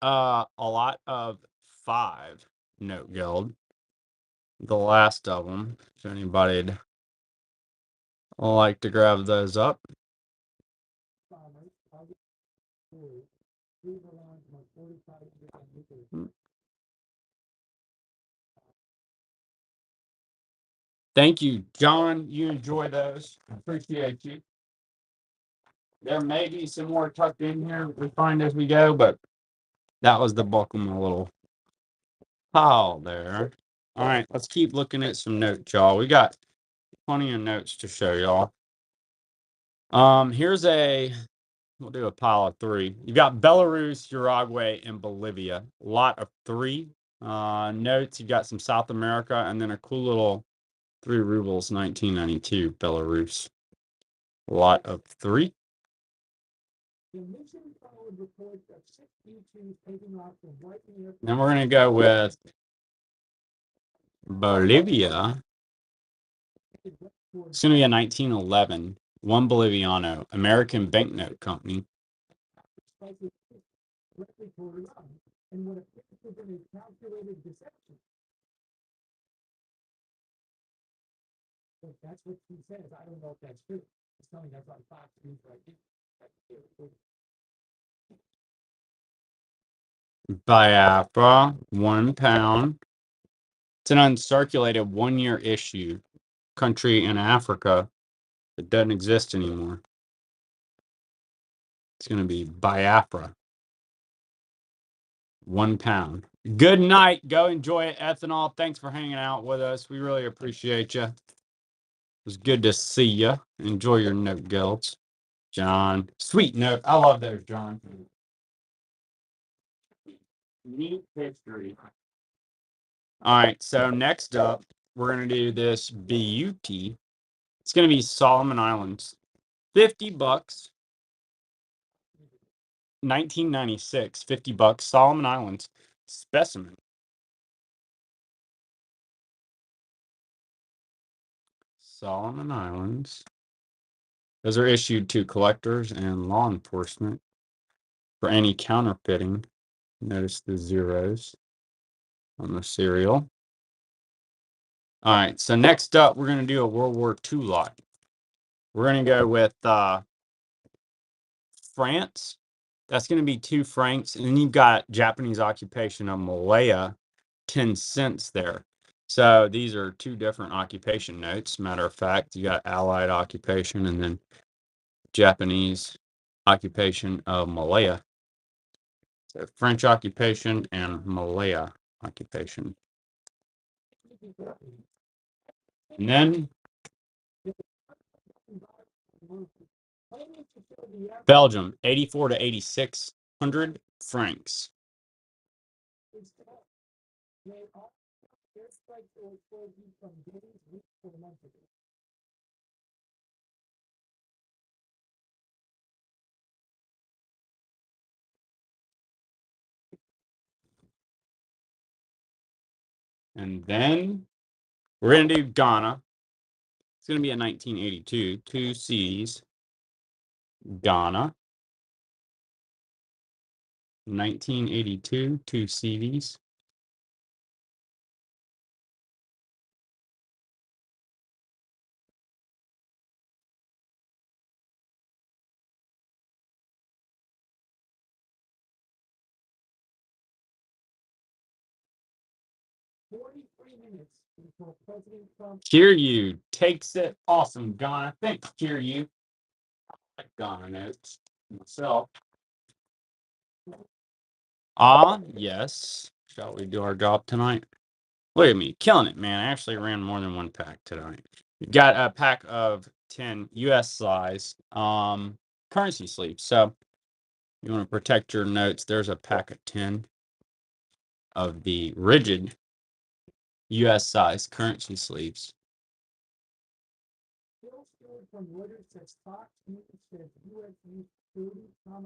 A lot of 5 note geld. The last of them. If anybody'd like to grab those up. Thank you, John. You enjoy those. Appreciate you. There may be some more tucked in here we find as we go, but that was the bulk of my little pile there. All right, let's keep looking at some notes, y'all. We got plenty of notes to show y'all. We'll do a pile of 3. You got Belarus, Uruguay, and Bolivia. A lot of 3 notes. You got some South America, and then a cool little 3 rubles, 1992, Belarus. A lot of 3. Then we're going to go with Bolivia. It's going to be a 1911, 1 Boliviano, American Banknote Company. That's what he says. I don't know if that's true. He's telling us on Fox News right now. Biafra, 1 pound. It's an uncirculated 1 year issue. Country in Africa that doesn't exist anymore. It's going to be Biafra, 1 pound. Good night. Go enjoy it. Ethanol. Thanks for hanging out with us. We really appreciate you. It was good to see you. Enjoy your note guilds. John. Sweet note. I love those, John. Neat history. All right. So next up, we're going to do this beauty. It's going to be Solomon Islands. $50. 1996. $50. Solomon Islands. Specimen. Solomon Islands. Those are issued to collectors and law enforcement for any counterfeiting. Notice the zeros on the serial. All right, so next up, we're going to do a World War II lot. We're going to go with France. That's going to be 2 francs. And then you've got Japanese occupation of Malaya, 10 cents there. So these are 2 different occupation notes. Matter of fact, you got Allied occupation and then Japanese occupation of Malaya. So French occupation and Malaya occupation. And then Belgium, 84 to 8600 francs. And then we're going to do Ghana. It's going to be a 1982, 2 C's. Ghana. 1982, 2 CDs. Kiryu takes it. Awesome, Ghana. Thanks, Kiryu. I like Ghana notes myself. Yes. Shall we do our job tonight? Look at me, killing it, man. I actually ran more than 1 pack tonight. You got a pack of 10 US size currency sleeves. So you want to protect your notes. There's a pack of 10 of the rigid US size currency sleeves.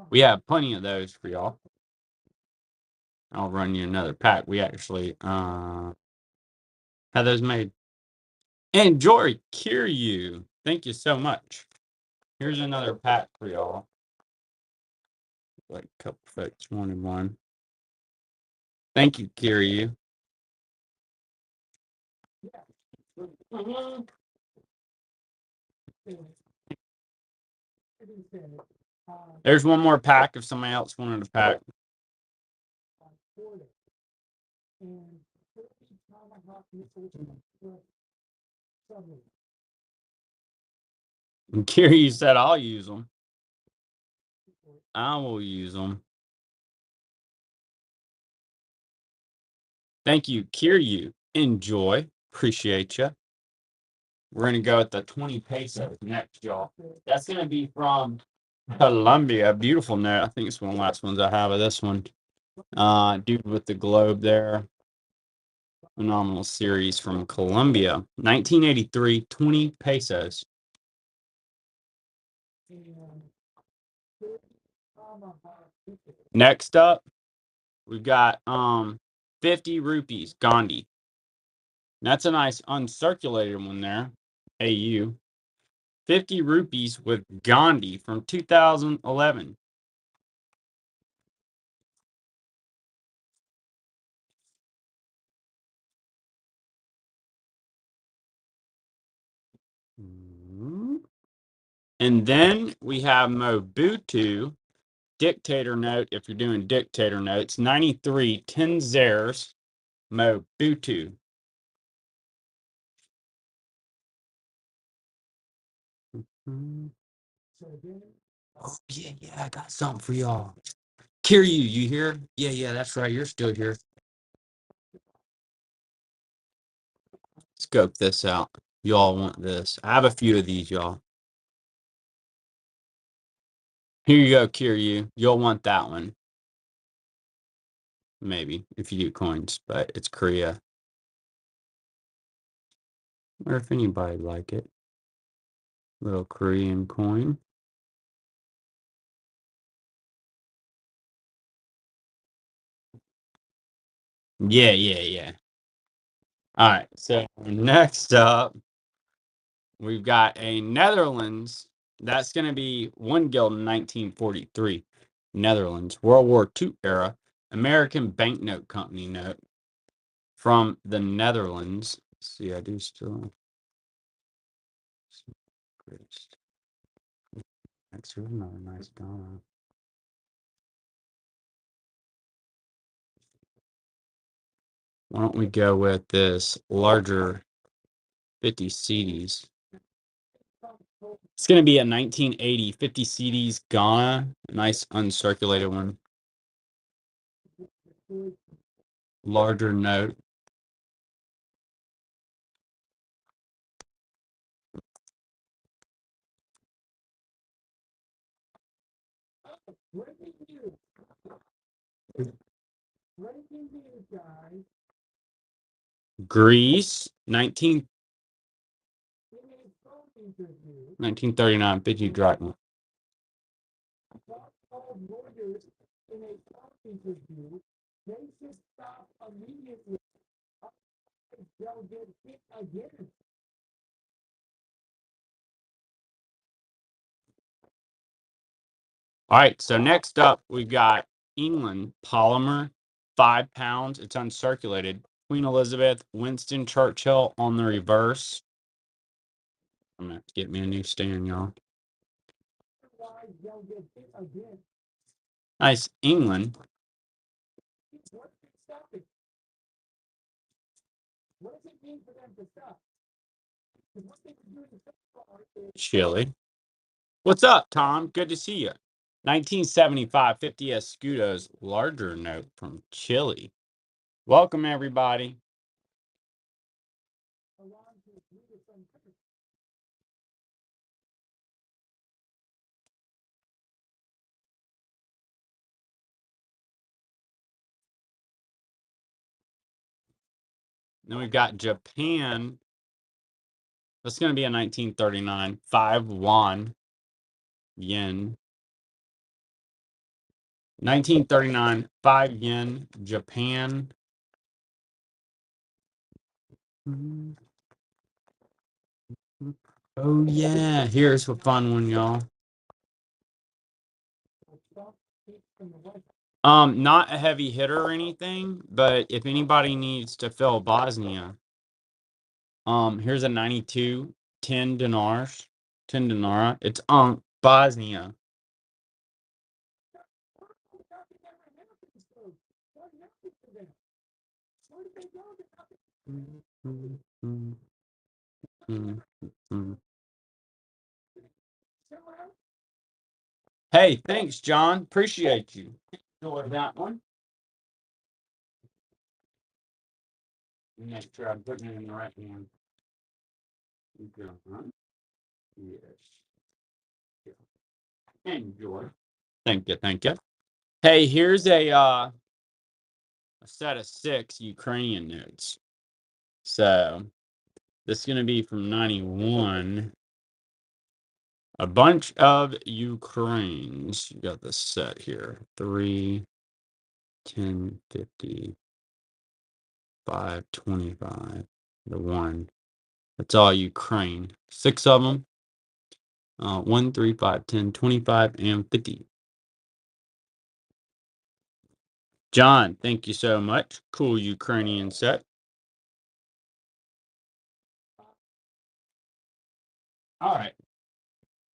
We have plenty of those for y'all. I'll run you another pack. We actually had those made. Enjoy, Kiryu. Thank you so much. Here's another pack for y'all. Like a couple folks wanted one. Thank you, Kiryu. There's one more pack if somebody else wanted a pack. And Kiryu said, I'll use them. I will use them. Thank you, Kiryu. Enjoy. Appreciate you. We're going to go with the 20 pesos next, y'all. That's going to be from Colombia. Beautiful note. I think it's one of the last ones I have of this one. Dude with the globe there. Phenomenal series from Colombia. 1983, 20 pesos. Next up, we've got 50 rupees, Gandhi. That's a nice uncirculated one there. AU. 50 rupees with Gandhi from 2011. And then we have Mobutu dictator note. If you're doing dictator notes, 93 10 zeros Mobutu. Oh, yeah, I got something for y'all. Kiryu, you here? Yeah, that's right. You're still here. Scope this out. Y'all want this. I have a few of these, y'all. Here you go, Kiryu. You'll want that one. Maybe, if you do coins, but it's Korea. Or if anybody like it. Little Korean coin. Yeah. All right, so next up, we've got a Netherlands. That's going to be 1 gulden 1943. Netherlands, World War II era, American banknote company note from the Netherlands. Let's see, I do still. That's really not a nice Ghana. Why don't we go with this larger 50 CDs? It's going to be a 1980 50 CDs Ghana. Nice uncirculated one. Larger note. Greece, 1939, 50 drachma. All right, so next up, we got England polymer, £5. It's uncirculated. Queen Elizabeth, Winston Churchill on the reverse. I'm gonna have to get me a new stand, y'all. Nice England. Chile. What's up, Tom? Good to see you. 1975 50 Escudos, larger note from Chile. Welcome, everybody. Then we've got Japan. That's going to be a 1939 5 won yen. 1939 5 yen, Japan. Oh, yeah. Here's a fun one, y'all. Not a heavy hitter or anything, but if anybody needs to fill Bosnia, here's a 92 10 dinars, 10 dinara. It's Bosnia. Hey, thanks, John. Appreciate you. Enjoy that one. Make sure I'm putting it in the right one. Yes. Enjoy. Thank you. Hey, here's a set of 6 Ukrainian notes. So this is gonna be from 91. A bunch of Ukraines. You got the set here. 3, 10, 50, 5, 25. The 1. That's all Ukraine. 6 of them. 1, 3, 5, 10, 25, and 50. John, thank you so much. Cool Ukrainian set. All right.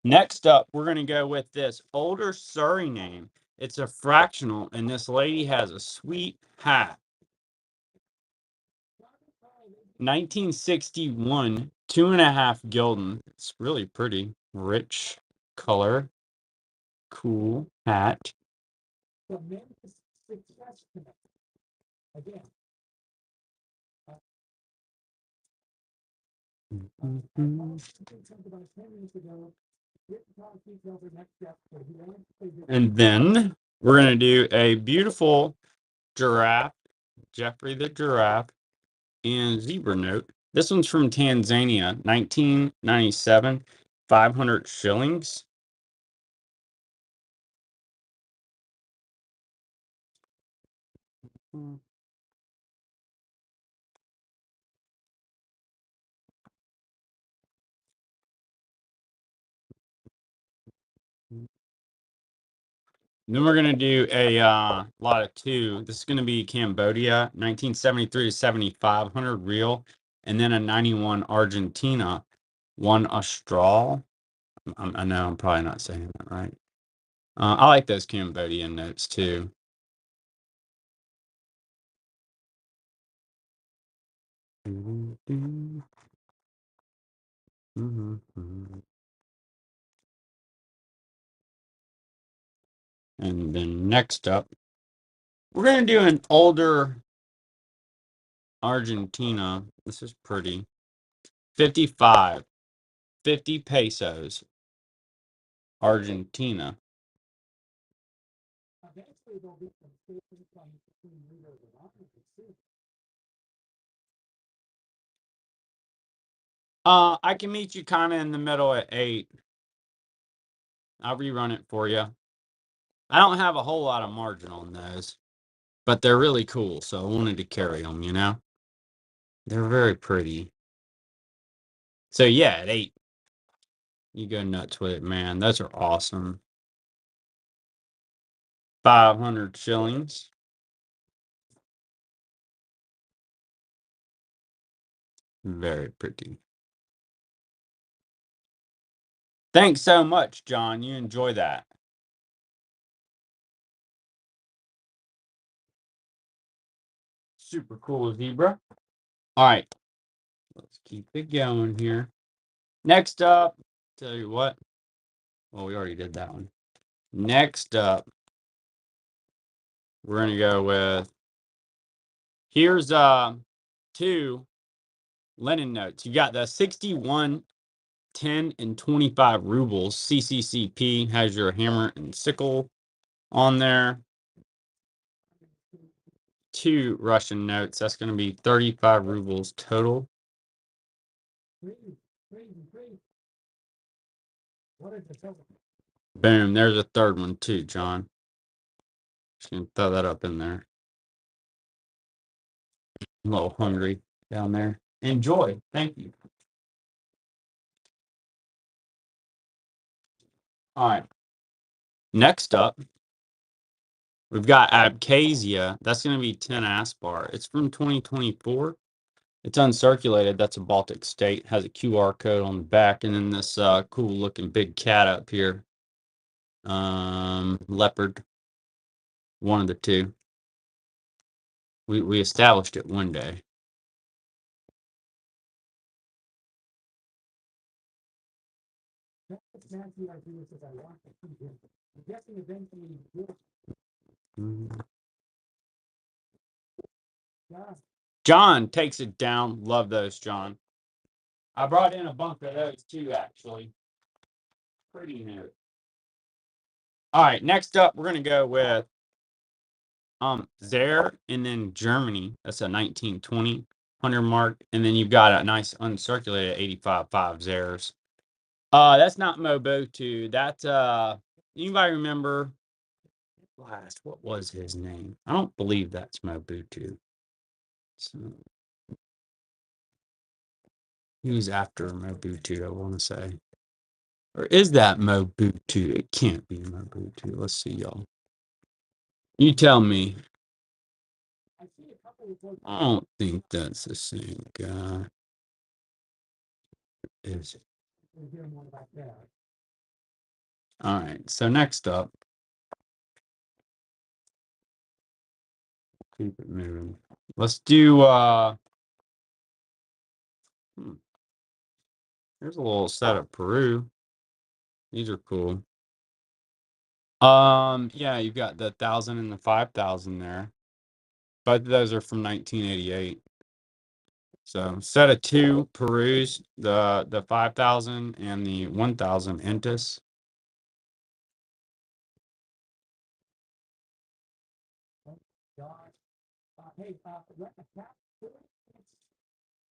Next up, we're going to go with this older Surrey name. It's a fractional, and this lady has a sweet hat. 1961, 2.5 gilden. It's really pretty, rich color, cool hat. Tremendous success tonight. Again. And then we're going to do a beautiful giraffe, Jeffrey the giraffe, and zebra note. This one's from Tanzania, 1997, 500 shillings. Then we're going to do a lot of two. This is going to be Cambodia, 1973 to 7,500 real. And then a 91 Argentina, one Austral. I know I'm probably not saying that right. I like those Cambodian notes too. And then next up, we're going to do an older Argentina. This is pretty. 55, 50 pesos, Argentina. I can meet you kind of in the middle at 8. I'll rerun it for you. I don't have a whole lot of margin on those, but they're really cool, so I wanted to carry them, you know? They're very pretty. So yeah, at 8, you go nuts with it, man. Those are awesome. 500 shillings. Very pretty. Thanks so much, John. You enjoy that. Super cool zebra. All right, let's keep it going here. Next up, tell you what. Well, we already did that one. Next up, we're gonna go with here's 2 Lenin notes. You got the 61, 10, and 25 rubles. CCCP has your hammer and sickle on there. 2 Russian notes. That's going to be 35 rubles total. Boom. There's a third one too, John. Just going to throw that up in there. I'm a little hungry down there. Enjoy. Thank you. All right. Next up, we've got Abkhazia. That's going to be 10 Aspar. It's from 2024. It's uncirculated. That's a Baltic state. Has a QR code on the back, and then this cool looking big cat up here. Leopard. One of the two. We established it one day. John takes it down. Love those, John. I brought in a bunch of those too, actually. Pretty new. All right, next up, we're gonna go with Zaire and then Germany. That's a 1920 mark, and then you've got a nice uncirculated 85.5 Zaires. That's not Mobutu. That's anybody remember last what was his name? I don't believe that's Mobutu. So he was after Mobutu, I want to say. Or is that Mobutu? It can't be Mobutu. Let's see, y'all. You tell me. I don't think that's the same guy. Is it? We'll hear more about that. All right. So next up, keep it moving. Let's do here's a little set of Peru. These are cool. Yeah, you've got the 1,000 and the 5,000 there. Both of those are from 1988. So set of two Perus, the 5,000 and the 1,000 Intus. God, hey, attack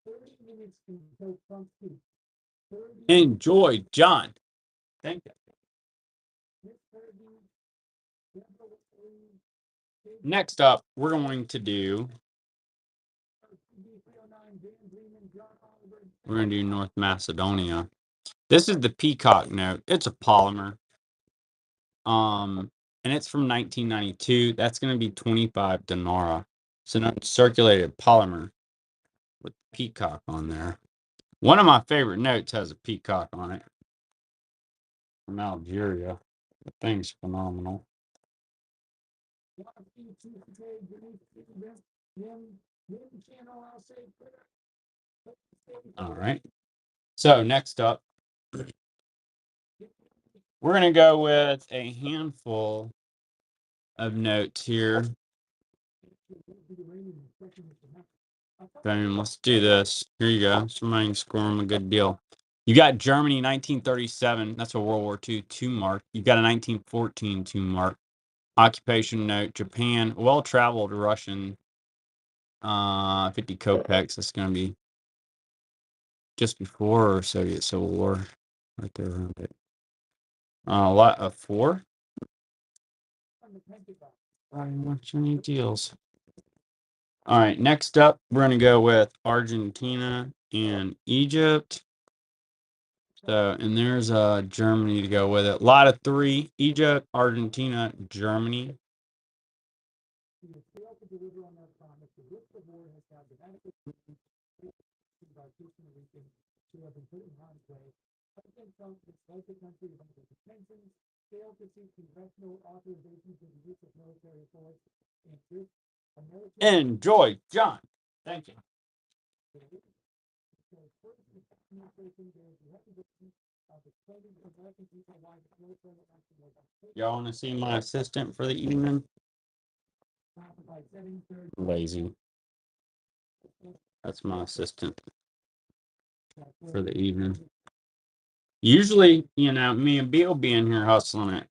30 minutes until front seat. Enjoy, John. Thank you. Next up, we're going to do North Macedonia. This is the Peacock note. It's a polymer. And it's from 1992. That's going to be 25 dinara. So not circulated polymer with peacock on there. One of my favorite notes has a peacock on it from Algeria. The thing's phenomenal. All right. So next up, we're going to go with a handful of notes here. Boom, let's do this. Here you go. Somebody can score them a good deal. You got Germany 1937. That's a World War II 2 mark. You got a 1914 2 mark. Occupation note, Japan, well-traveled Russian, 50 kopecks. That's going to be just before Soviet Civil War, right there around it. A lot of 4. Very much any deals. All right, next up, we're going to go with Argentina and Egypt. So, and there's Germany to go with it. A lot of 3, Egypt, Argentina, Germany. Enjoy, John. Thank you. Y'all want to see my assistant for the evening? Lazy. That's my assistant for the evening. Usually, me and B will be in here hustling it.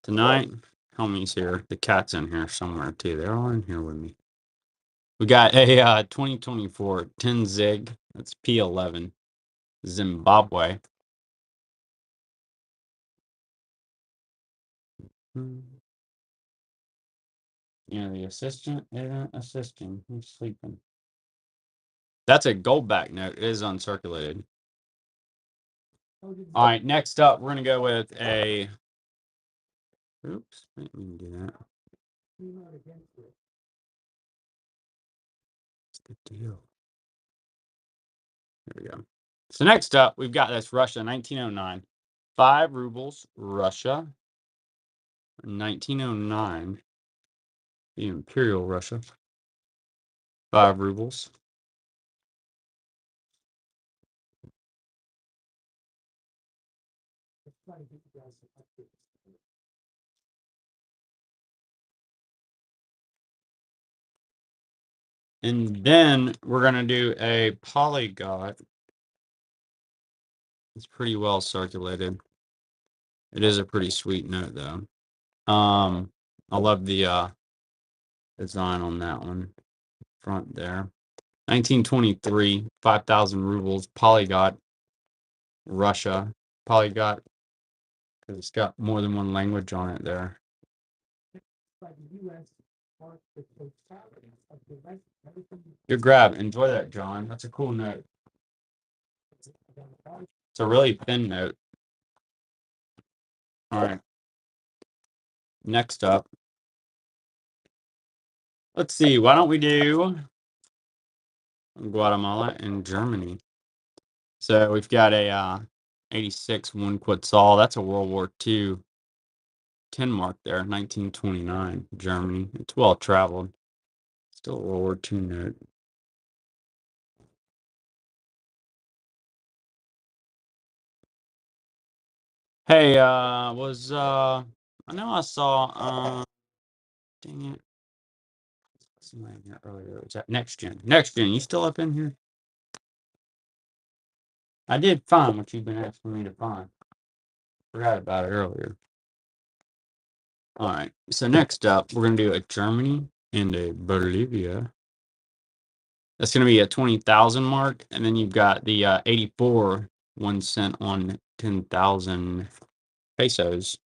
Tonight, homie's here. The cat's in here somewhere too. They're all in here with me. We got a 2024 10 Zig. That's P11. Zimbabwe. The assistant isn't assisting. He's sleeping. That's a goldback note. It is uncirculated. All right, next up, we're going to go with a... Oops, I didn't mean to do that. What's the deal? There we go. So next up, we've got this Russia, 1909. 5 rubles, Russia. 1909. The Imperial Russia. 5 rubles. And then we're going to do a polyglot. It's pretty well circulated. It is a pretty sweet note, though. I love the design on that one. Front there. 1923, 5,000 rubles, polyglot, Russia. Polyglot, because it's got more than one language on it there. Good grab. Enjoy that, John. That's a cool note. It's a really thin note. All right. Next up. Let's see. Why don't we do Guatemala and Germany? So we've got a 86 one Quetzal. That's a World War II 10 mark there, 1929, Germany. It's well traveled. Still a World War II note. Hey, I know I saw, dang it. Somebody in here earlier. Was that Next Gen? Next Gen, you still up in here? I did find what you've been asking me to find. Forgot about it earlier. All right. So next up, we're gonna do a Germany and a Bolivia. That's gonna be a 20,000 mark, and then you've got the 84 1 cent on 10,000 pesos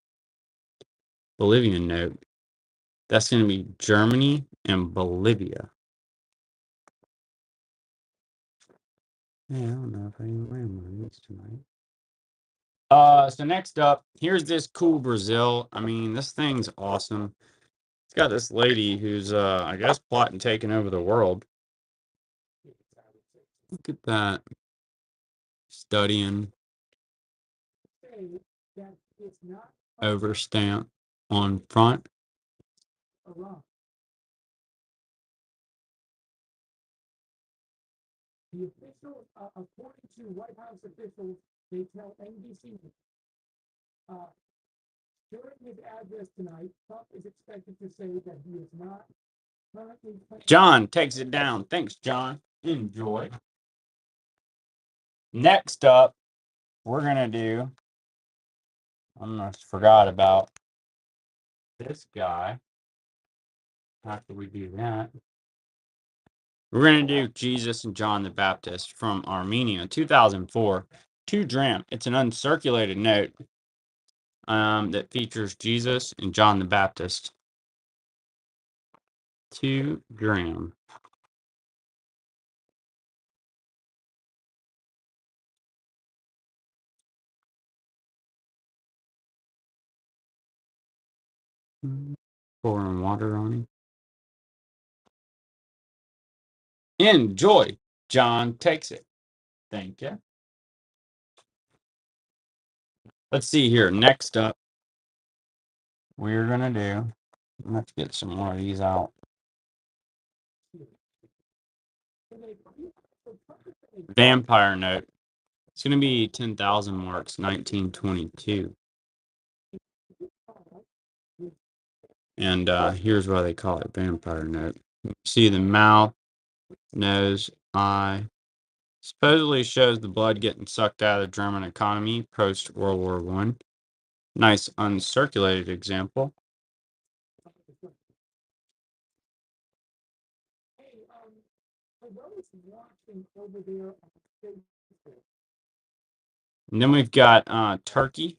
Bolivian note. That's gonna be Germany and Bolivia. Yeah, I don't know if I even wear one of these tonight. So next up, here's this cool Brazil. I mean, this thing's awesome. It's got this lady who's, I guess, plotting taking over the world. Look at that. Studying over stamp on front. The officials, according to White House officials, they tell NBC during his address tonight, Trump is expected to say that he is not currently. John takes it down. Thanks, John. Enjoy. Next up, we're gonna do. I almost forgot about this guy. How could we do that? We're gonna do Jesus and John the Baptist from Armenia, 2004. 2 dram. It's an uncirculated note that features Jesus and John the Baptist. 2 dram. Pouring water on it. Enjoy. John takes it. Thank you. Let's see here. Next up, we're gonna do. Let's get some more of these out. Vampire note. It's gonna be 10,000 marks, 1922. And here's why they call it vampire note. See the mouth, nose, eye. Supposedly shows the blood getting sucked out of the German economy post World War One. Nice uncirculated example. And then we've got Turkey.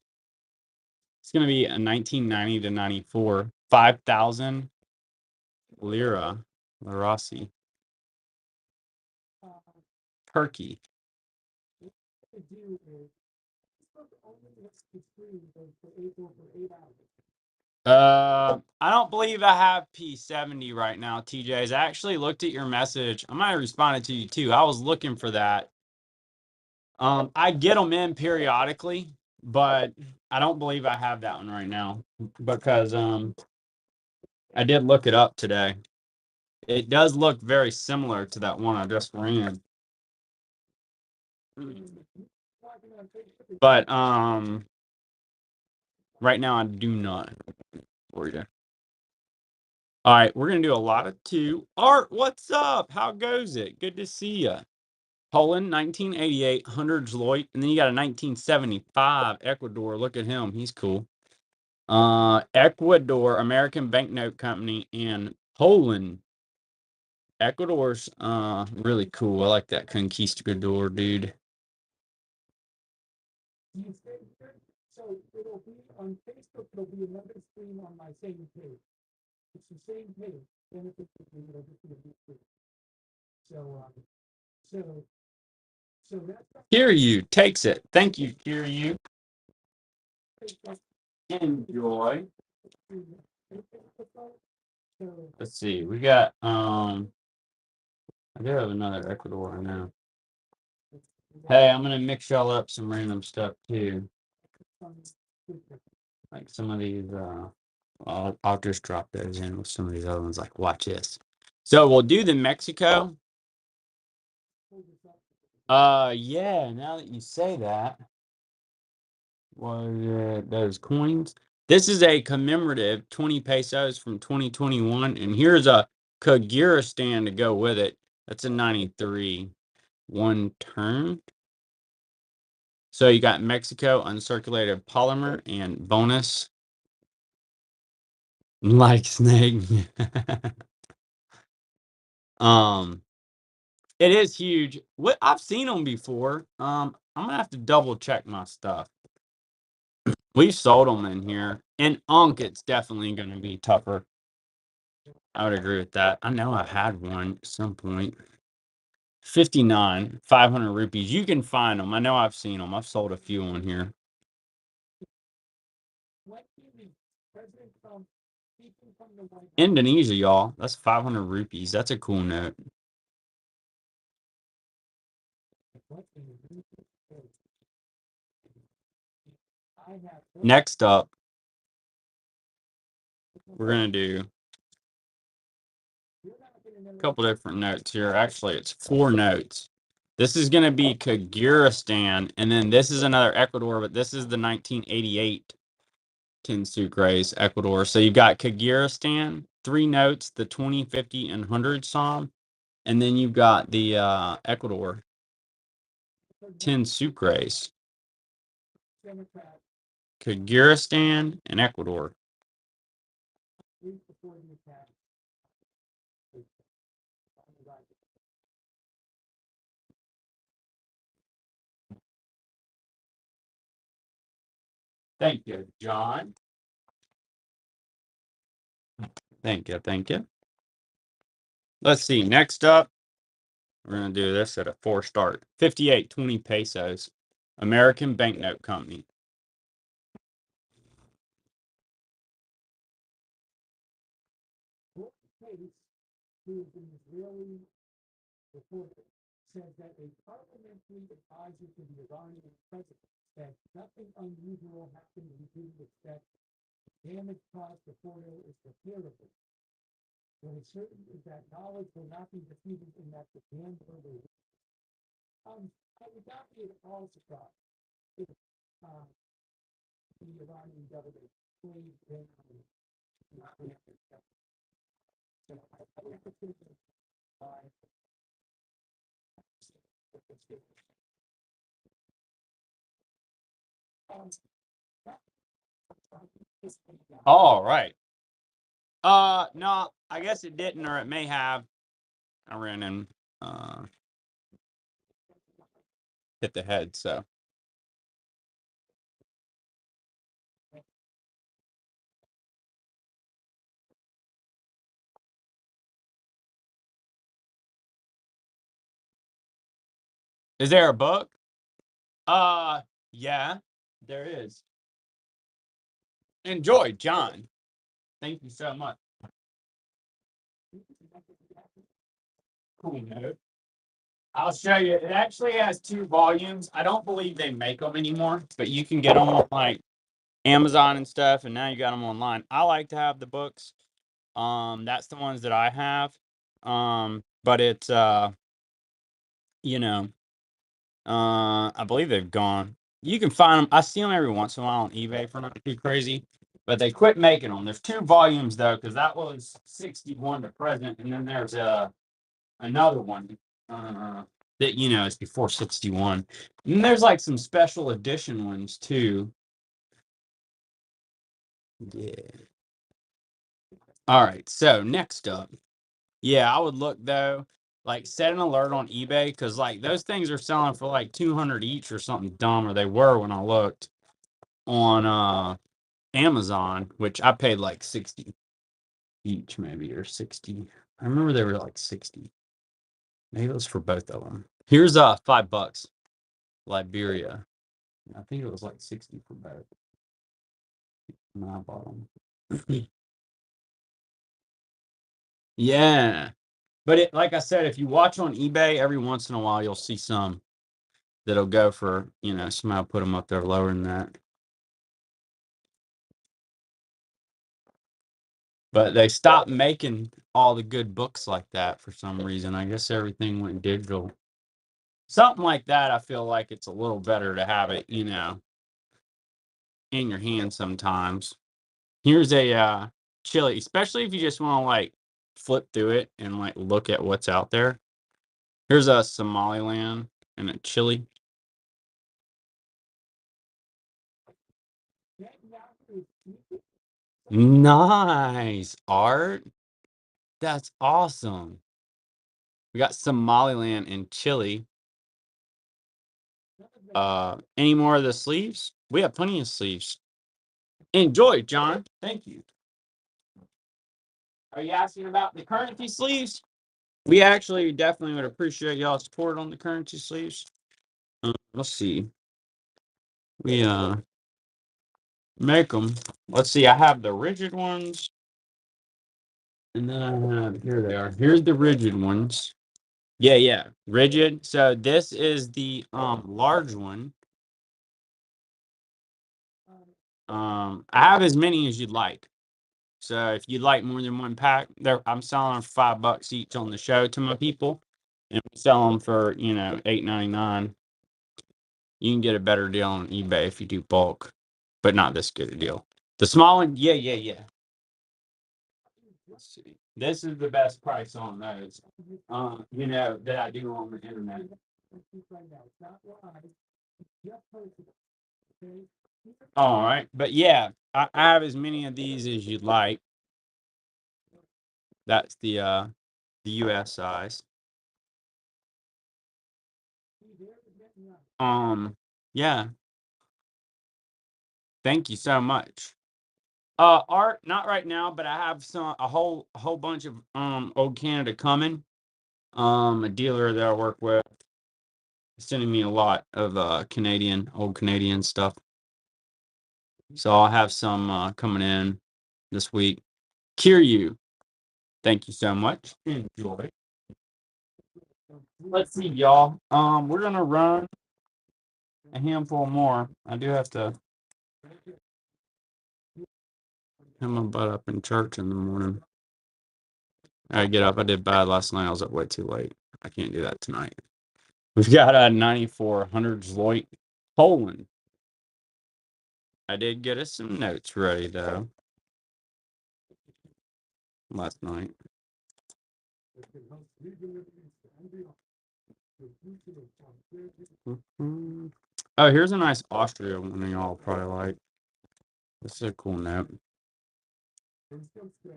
It's going to be a 1990 to 94, 5,000 lira, Larasi. Turkey. I don't believe I have P70 right now, TJs. I actually looked at your message. I might have responded to you too. I was looking for that. I get them in periodically, but I don't believe I have that one right now because I did look it up today. It does look very similar to that one I just ran. But right now I do not for you. All right, we're gonna do a lot of two. Art, what's up? How goes it? Good to see you. Poland, 1988, 100 Zloit, and then you got a 1975 Ecuador. Look at him, he's cool. Ecuador, American Banknote Company, and Poland. Ecuador's really cool. I like that conquistador, dude. So it'll be on Facebook. It'll be another stream on my same page. It's the same page. Then it's so so that's Kiryu takes it. Thank you, Kiryu. Enjoy. Let's see. We got I do have another Ecuador now. Hey, I'm gonna mix y'all up some random stuff too. Like some of these, I'll just drop those in with some of these other ones. Like, watch this. So we'll do the Mexico. Yeah. Now that you say that, was those coins? This is a commemorative 20 pesos from 2021, and here's a Kagura stand to go with it. That's a 93. One turn. So you got Mexico uncirculated polymer and bonus like snake. um, it is huge. What I've seen them before. I'm gonna have to double check my stuff. We've sold them in here. In Unk, it's definitely gonna be tougher. I would agree with that. I know I had one at some point. 59, 500 rupees. You can find them. I know I've seen them. I've sold a few on here. Indonesia, y'all. That's 500 rupees. That's a cool note. Next up, we're going to do a couple different notes here. Actually, it's 4 notes. This is going to be Kyrgyzstan, and then this is another Ecuador, but this is the 1988 Tin Sucres, Ecuador. So you've got Kyrgyzstan, 3 notes, the 20, 50, and 100 psalm, and then you've got the Ecuador, Tin Sucres, Kyrgyzstan, and Ecuador. Thank you, John. Thank you. Thank you. Let's see. Next up, we're going to do this at a 4 start. 58.20 pesos. American Banknote Company. Says that a parliamentary advisor to the Iranian president said nothing unusual happened in the that damage caused to photo is repairable. What is certain is that knowledge will not be defeated in that the gambler will. I would not be at all surprised if the Iranian government played down the so I would consider by All right. No, I guess it didn't, or it may have. I ran and hit the head. So, is there a book? Yeah, there is. Enjoy, John. Thank you so much. Cool note. I'll show you. It actually has 2 volumes. I don't believe they make them anymore, but you can get them on like Amazon and stuff, and now you got them online. I like to have the books. That's the ones that I have. But it's you know, I believe they've gone. You can find them. I see them every once in a while on eBay for not too crazy, but they quit making them. There's 2 volumes though, because that was 61 to present, and then there's another one that is before 61. And there's like some special edition ones too. Yeah. All right. So next up, yeah, I would look though, like set an alert on eBay because like those things are selling for like 200 each or something dumb, or they were when I looked on Amazon, which I paid like 60 each, maybe, or 60. I remember they were like 60. Maybe it was for both of them. Here's $5, Liberia. I think it was like 60 for both. And I bought them. Yeah. But it, like I said, if you watch on eBay, every once in a while you'll see some that'll go for, somebody put them up there lower than that. But they stopped making all the good books like that for some reason. I guess everything went digital. Something like that, I feel like it's a little better to have it, in your hand sometimes. Here's a chili, especially if you just want to like flip through it and like look at what's out there. Here's a Somaliland and a chili. Nice art. That's awesome. We got Somaliland and chili. Any more of the sleeves? We have plenty of sleeves. Enjoy, John. Thank you. Are you asking about the currency sleeves? We actually definitely would appreciate y'all's support on the currency sleeves. Let's see. We make them. Let's see. I have the rigid ones, and then I have here they are. Here's the rigid ones. Yeah, yeah, rigid. So this is the large one. I have as many as you'd like. So if you'd like more than one pack, I'm selling them for $5 each on the show to my people, and we sell them for $8.99. You can get a better deal on eBay if you do bulk, but not this good a deal. The small one, yeah, yeah, yeah. Let's see. This is the best price on those. That I do on the internet. All right, but yeah, I have as many of these as you'd like. That's the US size. Yeah. Thank you so much. Art, not right now, but I have a whole bunch of old Canada coming. A dealer that I work with is sending me a lot of old Canadian stuff. So I'll have some coming in this week. Kiryu, thank you so much. Enjoy. Let's see, y'all. We're gonna run a handful more. I do have to have my butt up in church in the morning. I get up. I did bad last night. I was up way too late. I can't do that tonight. We've got a 9400 Zloit Poland. I did get us some notes ready though last night. Oh, here's a nice Austria one y'all probably like. This is a cool note.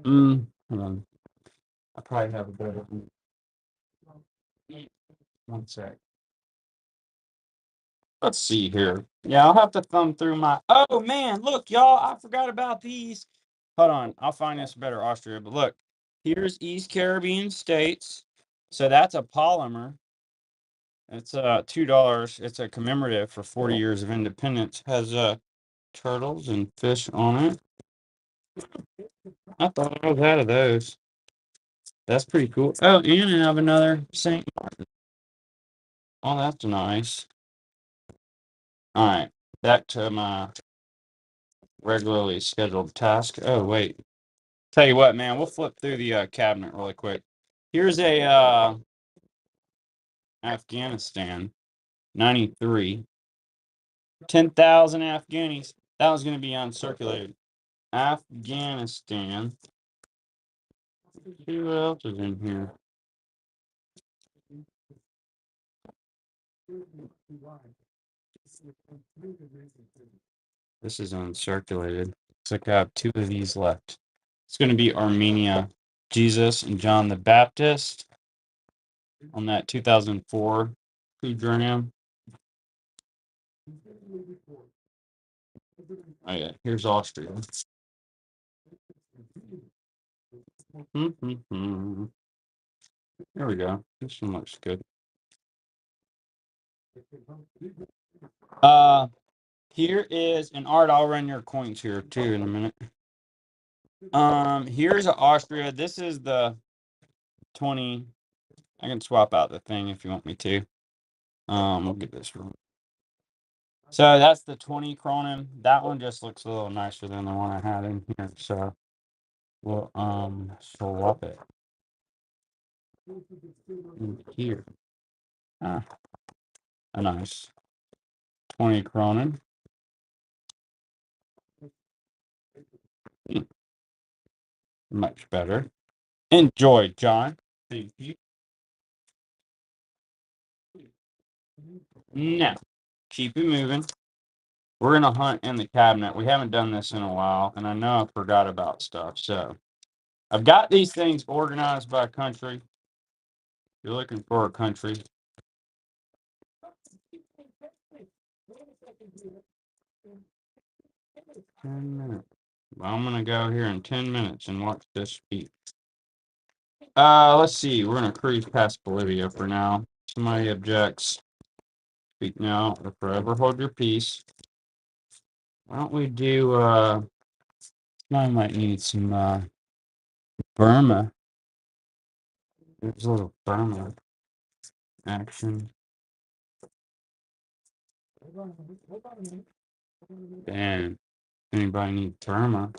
Hold on. I probably have a better one. One sec. Let's see here. Yeah, I'll have to thumb through my. Oh man, look, y'all, I forgot about these. Hold on, I'll find this better Austria. But look, here's East Caribbean states. So that's a polymer. It's $2. It's a commemorative for 40 years of independence. Has turtles and fish on it. I thought I was out of those. That's pretty cool. Oh, and I have another Saint Martin. Oh, that's nice. All right, back to my regularly scheduled task. Oh, wait. Tell you what, man, we'll flip through the cabinet really quick. Here's a Afghanistan 93. 10,000 Afghanis. That was going to be uncirculated. Afghanistan. See what else is in here. This is uncirculated. Looks like I have two of these left. It's going to be Armenia. Jesus and John the Baptist on that 2004 food gram. Oh, yeah. Here's Austria. There we go. This one looks good. Here is an art. I'll run your coins here too in a minute. Here's Austria. This is the 20. I can swap out the thing if you want me to. We'll get this one. So that's the 20 Cronin. That one just looks a little nicer than the one I had in here. So we'll swap it in here. Ah, a nice 20 Cronin. Much better. Enjoy, John. Thank you. Now, keep it moving. We're gonna hunt in the cabinet. We haven't done this in a while, and I know I forgot about stuff. So I've got these things organized by country. You're looking for a country. 10 minutes. Well, I'm gonna go here in 10 minutes and watch this speak. Let's see. We're gonna cruise past Bolivia for now. Somebody objects. Speak now or forever hold your peace. Why don't we do I might need some Burma. There's a little Burma action. And anybody need Burma?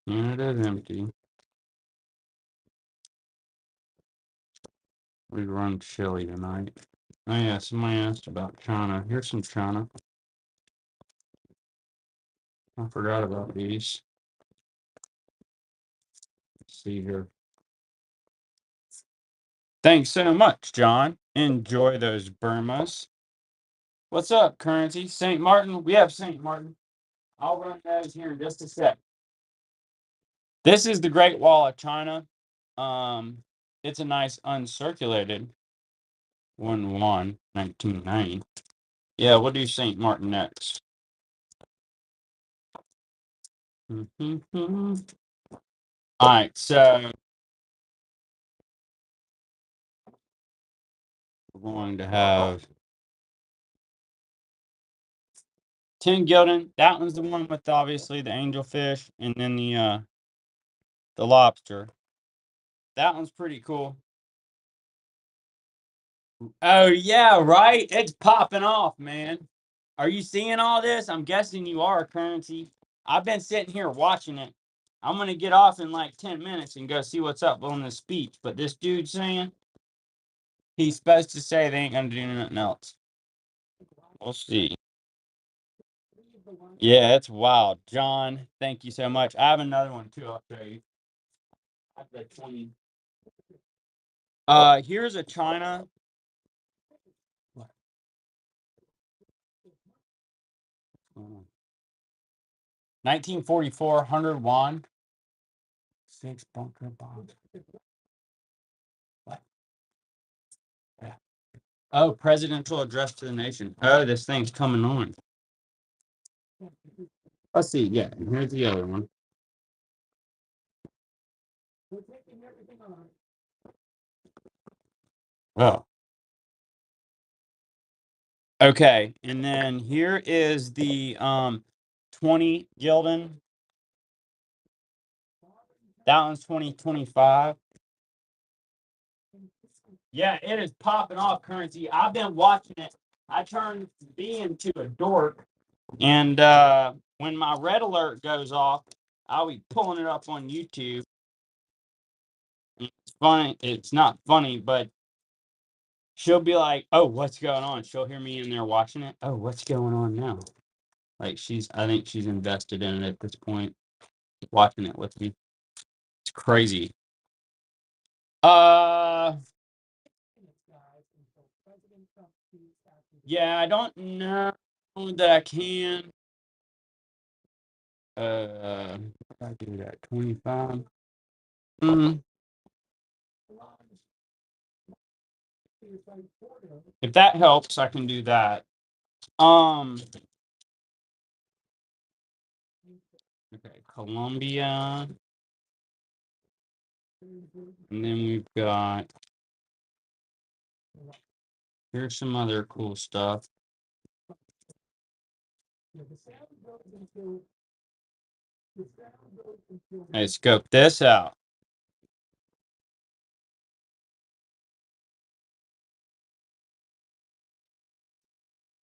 And it is empty. We run chili tonight. Oh yeah, somebody asked about China. Here's some China. I forgot about these. Let's see here. Thanks so much, John. Enjoy those Burmas. What's up, currency? St. Martin? We have St. Martin. I'll run those here in just a sec. This is the Great Wall of China. It's a nice uncirculated 1990. Yeah, we'll do St. Martin next. All right, so we're going to have 10 Gildan. That one's the one with obviously the angelfish and then the lobster. That one's pretty cool. Oh yeah, right. It's popping off, man. Are you seeing all this? I'm guessing you are, currency. I've been sitting here watching it. I'm gonna get off in like 10 minutes and go see what's up on the speech. But this dude's saying he's supposed to say they ain't gonna do nothing else. We'll see. Yeah, it's wild. John, thank you so much. I have another one too, I'll show you. I've got 20. Here's a China. 1944 100 won. 6 bunker bombs. What? Yeah. Oh, presidential address to the nation. Oh, this thing's coming on. Let's see. Yeah, and here's the other one. Oh. Okay, and then here is the 20 Gildan. That one's 2025. Yeah, it is popping off, currency. I've been watching it. I turned B into a dork. And when my red alert goes off, I'll be pulling it up on YouTube. It's funny. It's not funny, but she'll be like, "Oh, what's going on?" She'll hear me in there watching it. Oh, what's going on now? Like I think she's invested in it at this point, watching it with me. It's crazy. Uh, yeah, I don't know that I can. If I do that 25. Mm, if that helps, I can do that. Okay, Colombia. And then we've got here's some other cool stuff. Hey, scope this out.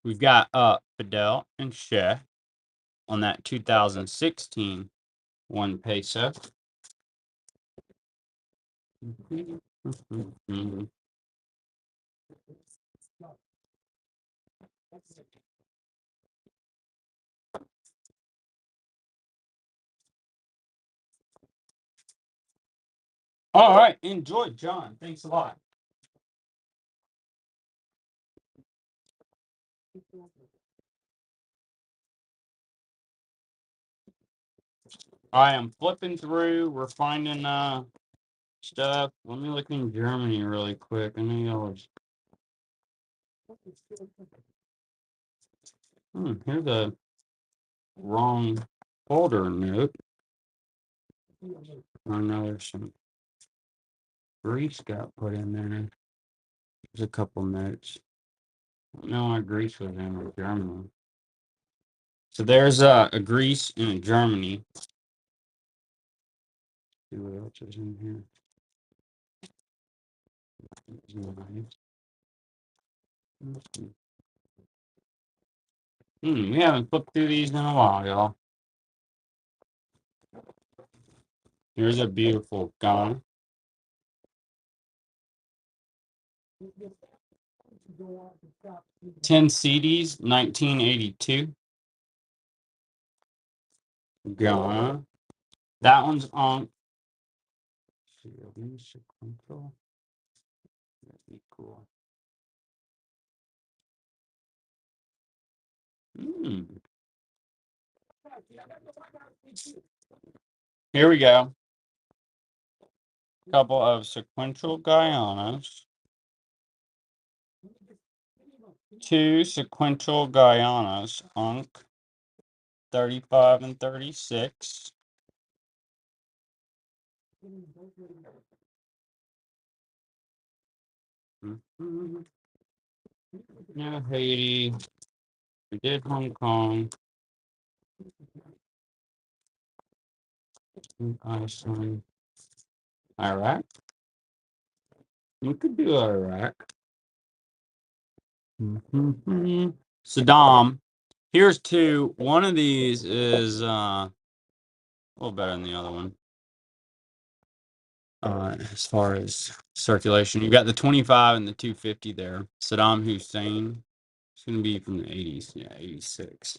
We've got Fidel and Sheh on that 2016 1 peso. All right, enjoy, John. Thanks a lot. I am flipping through. We're finding stuff. Let me look in Germany really quick. I know y'all was. Here's a wrong folder note. I know there's some Greece got put in there. There's a couple notes. No, Greece was in or Germany. So there's a Greece and a Germany. See what else is in here. We haven't flipped through these in a while, y'all. Here's a beautiful Ghana. 10 CDs, 1982. Ghana. That one's on. Sequential. That'd be cool. Here we go. Couple of sequential Guyanas. 2 sequential Guyanas, Unk 35 and 36. No Haiti. We did Hong Kong. Iceland. Iraq. You could do Iraq. Saddam. Here's 2. One of these is a little better than the other one. As far as circulation, you got the 25 and the 250 there. Saddam Hussein. It's going to be from the 80s. Yeah, 86.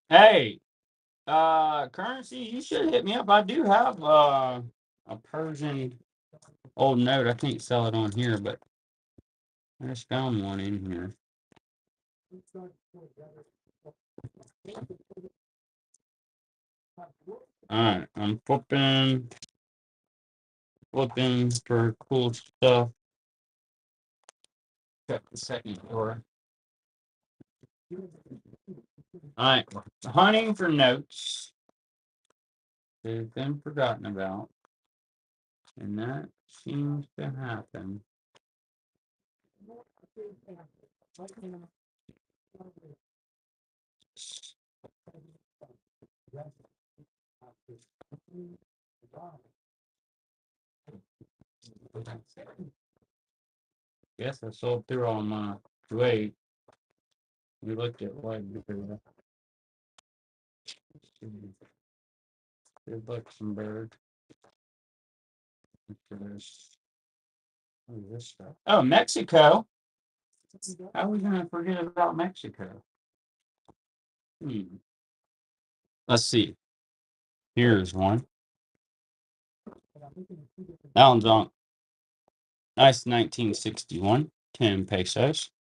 Hey, currency, you should hit me up. I do have a Persian old note. I can't sell it on here, but I just found one in here. All right, I'm flipping for cool stuff. Check the second door. All right, hunting for notes. They've been forgotten about, and that seems to happen. Guess I sold through all my weight. We looked at what. Good Luxembourg. What is this stuff? Oh, Mexico. How are we going to forget about Mexico? Let's see. Here's one. That one's on. Nice 1961. 10 pesos.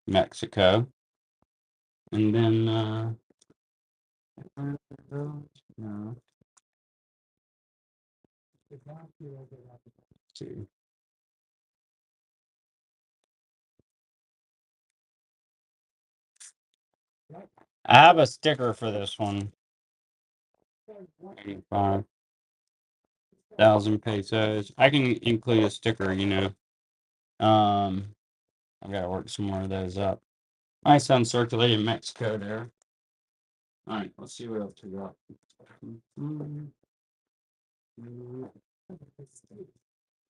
Mexico. And then, no. Let's see. I have a sticker for this one. 85,000 pesos. I can include a sticker, you know. I've got to work some more of those up. Nice uncirculated Mexico there. All right, let's see what else we got.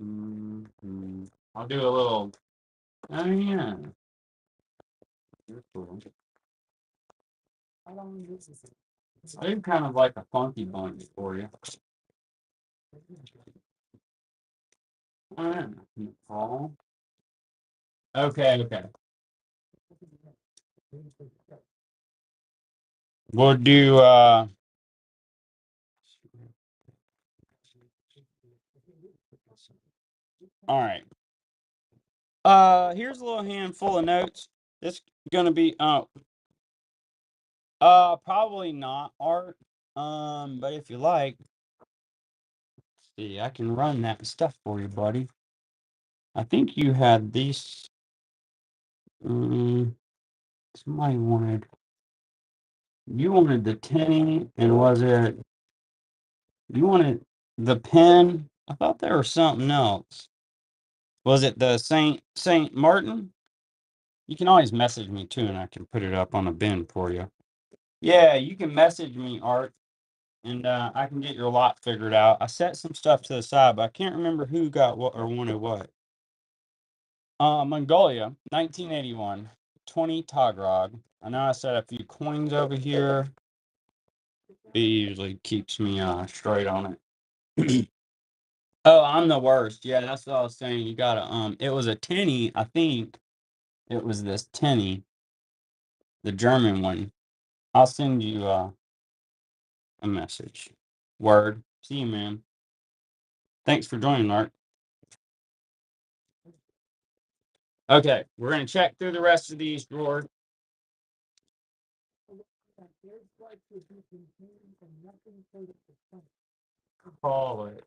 I'll do a little. Oh yeah. You're cool. I don't use this. I do kind of like a funky bunch for you. All right. Paul. Okay, okay. We'll do all right. Here's a little handful of notes. This gonna be probably not art. But if you like, see, I can run that stuff for you, buddy. I think you had these. Somebody wanted. You wanted the tinny, and was it? You wanted the pen? I thought there was something else. Was it the Saint Martin? You can always message me too, and I can put it up on a bin for you. Yeah, you can message me, Art, and I can get your lot figured out. I set some stuff to the side, but I can't remember who got what or wanted what. Mongolia, 1981, 20 Togrog. I know I set a few coins over here. He usually keeps me straight on it. Oh, I'm the worst. Yeah, that's what I was saying. You gotta it was a tinny, I think it was this tinny, the German one. I'll send you a message. Word. See you, man. Thanks for joining, Art. Okay, we're gonna check through the rest of these drawers. Call it.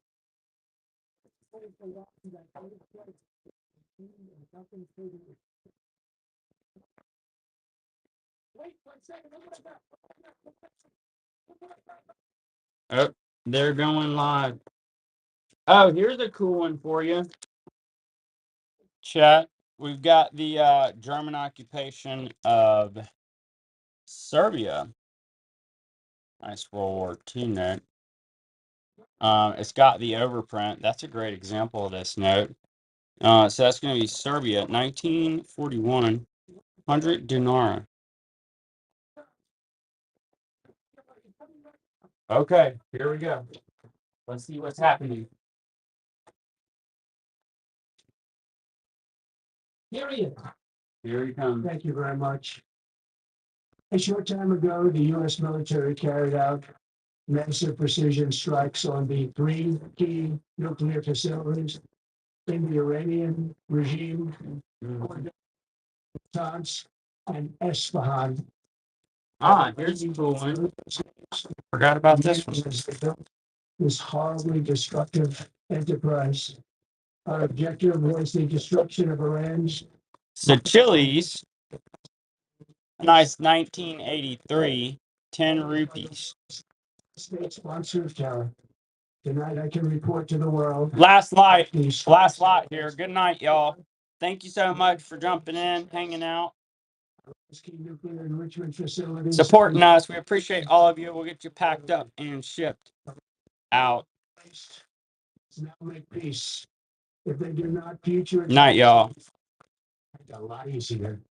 Oh, they're going live. Oh, here's a cool one for you. Chat. We've got the German occupation of Serbia. Nice World War II note. It's got the overprint. That's a great example of this note. So that's going to be Serbia, 1941, 100 dinar. Okay, here we go. Let's see what's happening. Here he is. Here he comes. Thank you very much. A short time ago, the U.S. military carried out massive precision strikes on the three key nuclear facilities in the Iranian regime, Natanz and Esfahan. Here's the cool one. Forgot about this one. This horribly destructive enterprise. Our objective was the destruction of Iran's. So Chili's, a nice 1983, 10 rupees. State-sponsored terror. Tonight, I can report to the world. Last lot here. Good night, y'all. Thank you so much for jumping in, hanging out, supporting us. We appreciate all of you. We'll get you packed up and shipped out. Now make peace. If they do not, future. Night, y'all. A lot easier.